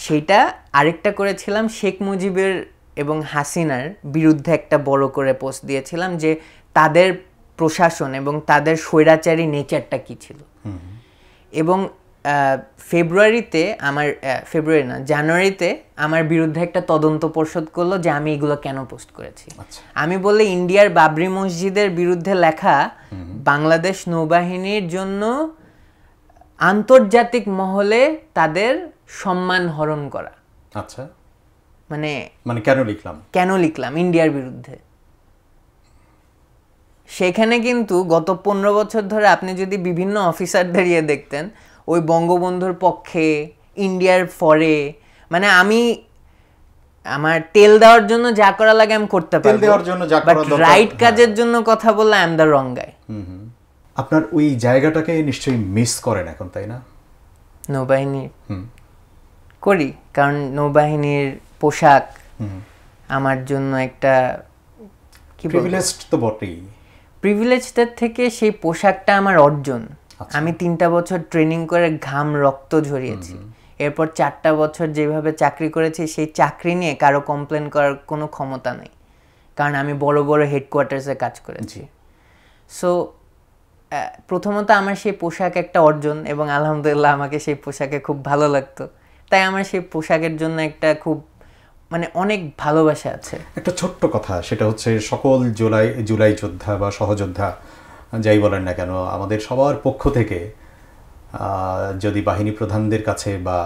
সেইটা আরেকটা করেছিলাম শেখ মুজিবের এবং হাসিনার বিরুদ্ধে একটা বড় করে পোস্ট দিয়েছিলাম, যে তাদের প্রশাসন এবং তাদের স্বৈরাচারী নেচারটা কি ছিল। এবং জানুয়ারিতে আমার বিরুদ্ধে একটা তদন্ত পরিষদ করলো যে আমি এগুলো কেন পোস্ট করেছি। আমি বললে ইন্ডিয়ার বাবরি মসজিদের বিরুদ্ধে লেখা বাংলাদেশ নৌবাহিনীর জন্য আন্তর্জাতিক মহলে তাদের সম্মান হরণ করা। আচ্ছা, মানে কেন লিখলাম ইন্ডিয়ার বিরুদ্ধে? সেখানে কিন্তু গত 15 বছর ধরে আপনি যদি বিভিন্ন অফিসারদের ইয়ে দেখতেন, ওই বঙ্গবন্ধুর পক্ষে, ইন্ডিয়ার ফরে, মানে আমি আমার তেল দেওয়ার জন্য যা করা লাগে আমি করতে পারবো, বাট রাইট কাজের জন্য কথা বললে আই এম দ্য রং গাই। আপনার ওই জায়গাটাকে নিশ্চয়ই মিস করেন এখন, তাই না? নৌবাহিনী করি, কারণ নৌবাহিনীর পোশাক আমার জন্য একটা কি প্রিভিলেজড তো বটেই, প্রিভিলেজদের থেকে সেই পোশাকটা আমার অর্জন। আমি 3টা বছর ট্রেনিং করে ঘাম রক্ত ঝরিয়েছি, এরপর 4টা বছর যেভাবে চাকরি করেছি, সেই চাকরি নিয়ে কারো কমপ্লেন করার কোনো ক্ষমতা নেই, কারণ আমি বড় বড় হেডকোয়ার্টার্সে কাজ করেছি। সো প্রথমত আমার সেই পোশাক একটা অর্জন, এবং আলহামদুলিল্লাহ আমাকে সেই পোশাকে খুব ভালো লাগতো, তাই আমার সেই পোশাকের জন্য একটা খুব মানে অনেক ভালোবাসা আছে। একটা ছোট্ট কথা, সেটা হচ্ছে সকল জুলাই যোদ্ধা বা সহযোদ্ধা যাই বলেন না কেন, আমাদের সবার পক্ষ থেকে যদি বাহিনী প্রধানদের কাছে বা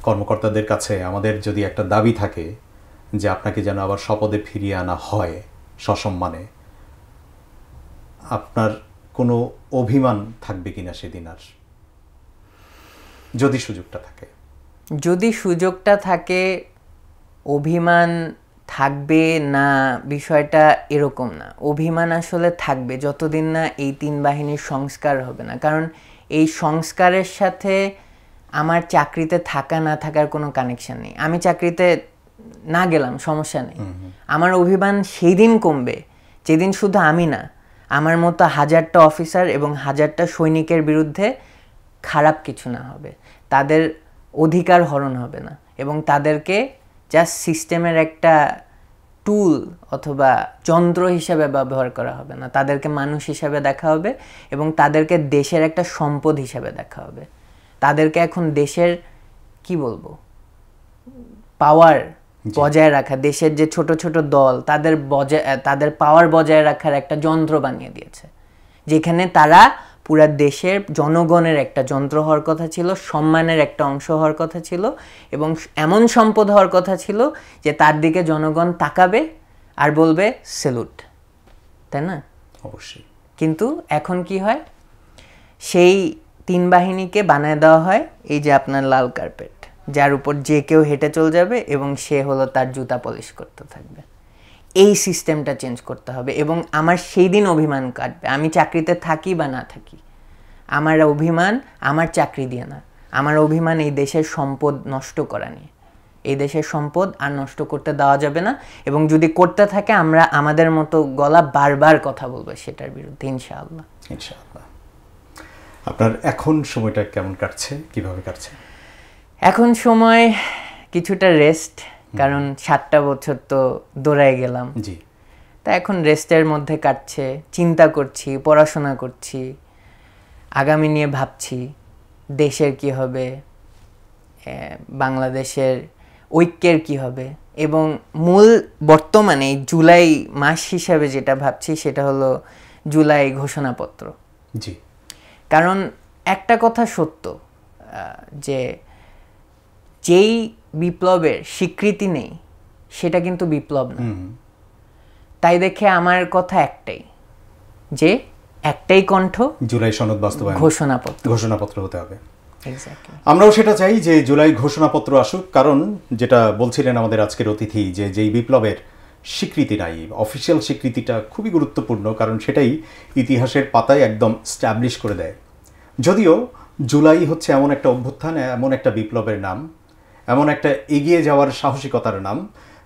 কর্মকর্তাদের কাছে আমাদের যদি একটা দাবি থাকে যে আপনাকে যেন আবার স্বপদে ফিরিয়ে আনা হয় সসম্মানে, আপনার কোনো অভিমান থাকবে কিনা সেদিন? আর যদি সুযোগটা থাকে, অভিমান থাকবে না বিষয়টা এরকম না। অভিমান আসলে থাকবে যতদিন না এই 3 বাহিনীর সংস্কার হবে না, কারণ এই সংস্কারের সাথে আমার চাকরিতে থাকা না থাকার কোনো কানেকশন নেই। আমি চাকরিতে না গেলাম সমস্যা নেই, আমার অভিমান সেই দিন কমবে যেদিন শুধু আমি না, আমার মতো 1000টা অফিসার এবং 1000টা সৈনিকের বিরুদ্ধে খারাপ কিছু না হবে, তাদের অধিকার হরণ হবে না, এবং তাদেরকে জাস্ট সিস্টেমের একটা টুল অথবা যন্ত্র হিসেবে ব্যবহার করা হবে না, তাদেরকে মানুষ হিসেবে দেখা হবে, এবং তাদেরকে দেশের একটা সম্পদ হিসেবে দেখা হবে। তাদেরকে এখন দেশের কি বলবো পাওয়ার বজায় রাখা, দেশের যে ছোট ছোট দল তাদের পাওয়ার বজায় রাখার একটা যন্ত্র বানিয়ে দিয়েছে, যেখানে তারা পুরা দেশের জনগণের একটা যন্ত্র হওয়ার কথা ছিল, সম্মানের একটা অংশ হওয়ার কথা ছিল, এবং এমন সম্পদ হওয়ার কথা ছিল যে তার দিকে জনগণ তাকাবে আর বলবে সেলুট, তাই না? অবশ্যই। কিন্তু এখন কি হয়, সেই 3 বাহিনীকে বানায় দেওয়া হয় এই যে আপনার লাল কার্পেট, যার উপর যে কেউ হেঁটে চলে যাবে এবং সে হলো তার জুতা পলিশ করতে থাকবে। এই সিস্টেমটা চেঞ্জ করতে হবে এবং আমার সেই দিন অভিমান কাটবে, আমি চাকরিতে থাকি বা না থাকি। আমার অভিমান আমার চাকরি দিয়ে না, আমার অভিমান এই দেশের সম্পদ নষ্ট করা নিয়ে। এই দেশের সম্পদ আর নষ্ট করতে দেওয়া যাবে না, এবং যদি করতে থাকে আমরা আমাদের মতো গলা বারবার কথা বলবো সেটার বিরুদ্ধে, ইনশাআল্লাহ। ইনশাআল্লাহ। আপনার এখন সময়টা কেমন কাটছে, কিভাবে কাটছে? এখন সময় কিছুটা রেস্ট, কারণ 7টা বছর তো দৌড়ায় গেলাম। জি। তা এখন রেস্টের মধ্যে কাটছে, চিন্তা করছি, পড়াশোনা করছি, আগামী নিয়ে ভাবছি দেশের কি হবে, বাংলাদেশের ঐক্যের কি হবে, এবং মূল বর্তমানে জুলাই মাস হিসাবে যেটা ভাবছি সেটা হলো জুলাই ঘোষণাপত্র। জি। কারণ একটা কথা সত্য, যে যেই বিপ্লবের স্বীকৃতি নেই সেটা কিন্তু বিপ্লব না। তাই দেখে আমার কথা একটাই, যে একটাই কণ্ঠ, জুলাই সনদ বাস্তবায়ন, ঘোষণাপত্র হতে হবে। আমরাও সেটা চাই যে জুলাই ঘোষণাপত্র আসুক, কারণ যেটা বলছিলেন আমাদের আজকের অতিথি, যে যেই বিপ্লবের স্বীকৃতি নাই, অফিসিয়াল স্বীকৃতিটা খুবই গুরুত্বপূর্ণ, কারণ সেটাই ইতিহাসের পাতায় একদম স্ট্যাবলিশ করে দেয়। যদিও জুলাই হচ্ছে এমন একটা অভ্যুত্থান, এমন একটা বিপ্লবের নাম, এমন একটা এগিয়ে যাওয়ার সাহসিকতার নাম,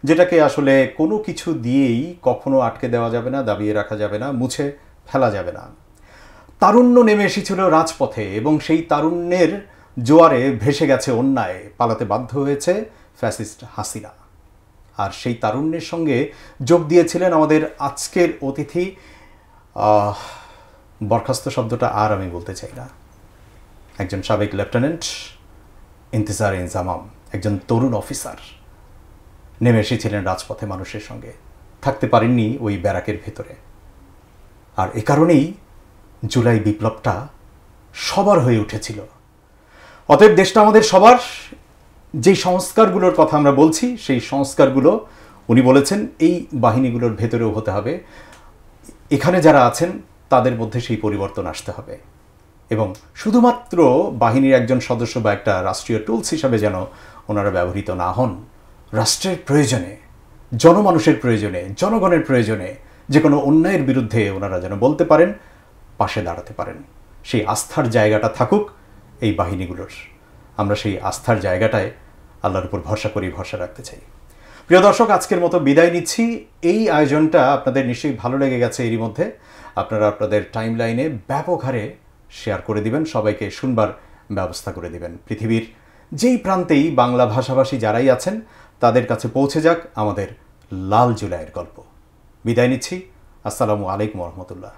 যেটাকে আসলে কোনো কিছু দিয়েই কখনো আটকে দেওয়া যাবে না, দাবিয়ে রাখা যাবে না, মুছে ফেলা যাবে না। তারুণ্য নেমে এসেছিল রাজপথে, এবং সেই তারুণ্যের জোয়ারে ভেসে গেছে অন্যায়, পালাতে বাধ্য হয়েছে ফ্যাসিস্ট হাসিনা। আর সেই তারুণ্যের সঙ্গে যোগ দিয়েছিলেন আমাদের আজকের অতিথি, বরখাস্ত শব্দটা আর আমি বলতে চাই না, একজন সাবেক লেফটেন্যান্ট ইন্তিজার ইনজামাম, একজন তরুণ অফিসার, নেমে এসেছিলেন রাজপথে মানুষের সঙ্গে, থাকতে পারেননি ওই ব্যারাকের ভেতরে। আর এ কারণেই জুলাই বিপ্লবটা সবার হয়ে উঠেছিল। অতএব দেশটা আমাদের সবার। যেই সংস্কারগুলোর কথা আমরা বলছি, সেই সংস্কারগুলো উনি বলেছেন এই বাহিনীগুলোর ভেতরেও হতে হবে। এখানে যারা আছেন তাদের মধ্যে সেই পরিবর্তন আসতে হবে, এবং শুধুমাত্র বাহিনীর একজন সদস্য বা একটা রাষ্ট্রীয় টুলস হিসাবে যেন ওনারা ব্যবহৃত না হন। রাষ্ট্রের প্রয়োজনে, জনমানুষের প্রয়োজনে, জনগণের প্রয়োজনে যে কোনো অন্যায়ের বিরুদ্ধে ওনারা যেন বলতে পারেন, পাশে দাঁড়াতে পারেন। সেই আস্থার জায়গাটা থাকুক এই বাহিনীগুলোর। আমরা সেই আস্থার জায়গাটায় আল্লাহর উপর ভরসা করি, ভরসা রাখতে চাই। প্রিয় দর্শক, আজকের মতো বিদায় নিচ্ছি। এই আয়োজনটা আপনাদের নিশ্চয়ই ভালো লেগে গেছে। এরই মধ্যে আপনারা আপনাদের টাইম লাইনে ব্যাপক হারে শেয়ার করে দিবেন, সবাইকে শুনবার ব্যবস্থা করে দিবেন। পৃথিবীর যেই প্রান্তেই বাংলা ভাষাভাষী যারাই আছেন তাদের কাছে পৌঁছে যাক আমাদের লাল জুলাইয়ের গল্প। বিদায় নিচ্ছি। আসসালামু আলাইকুম রহমতুল্লাহ।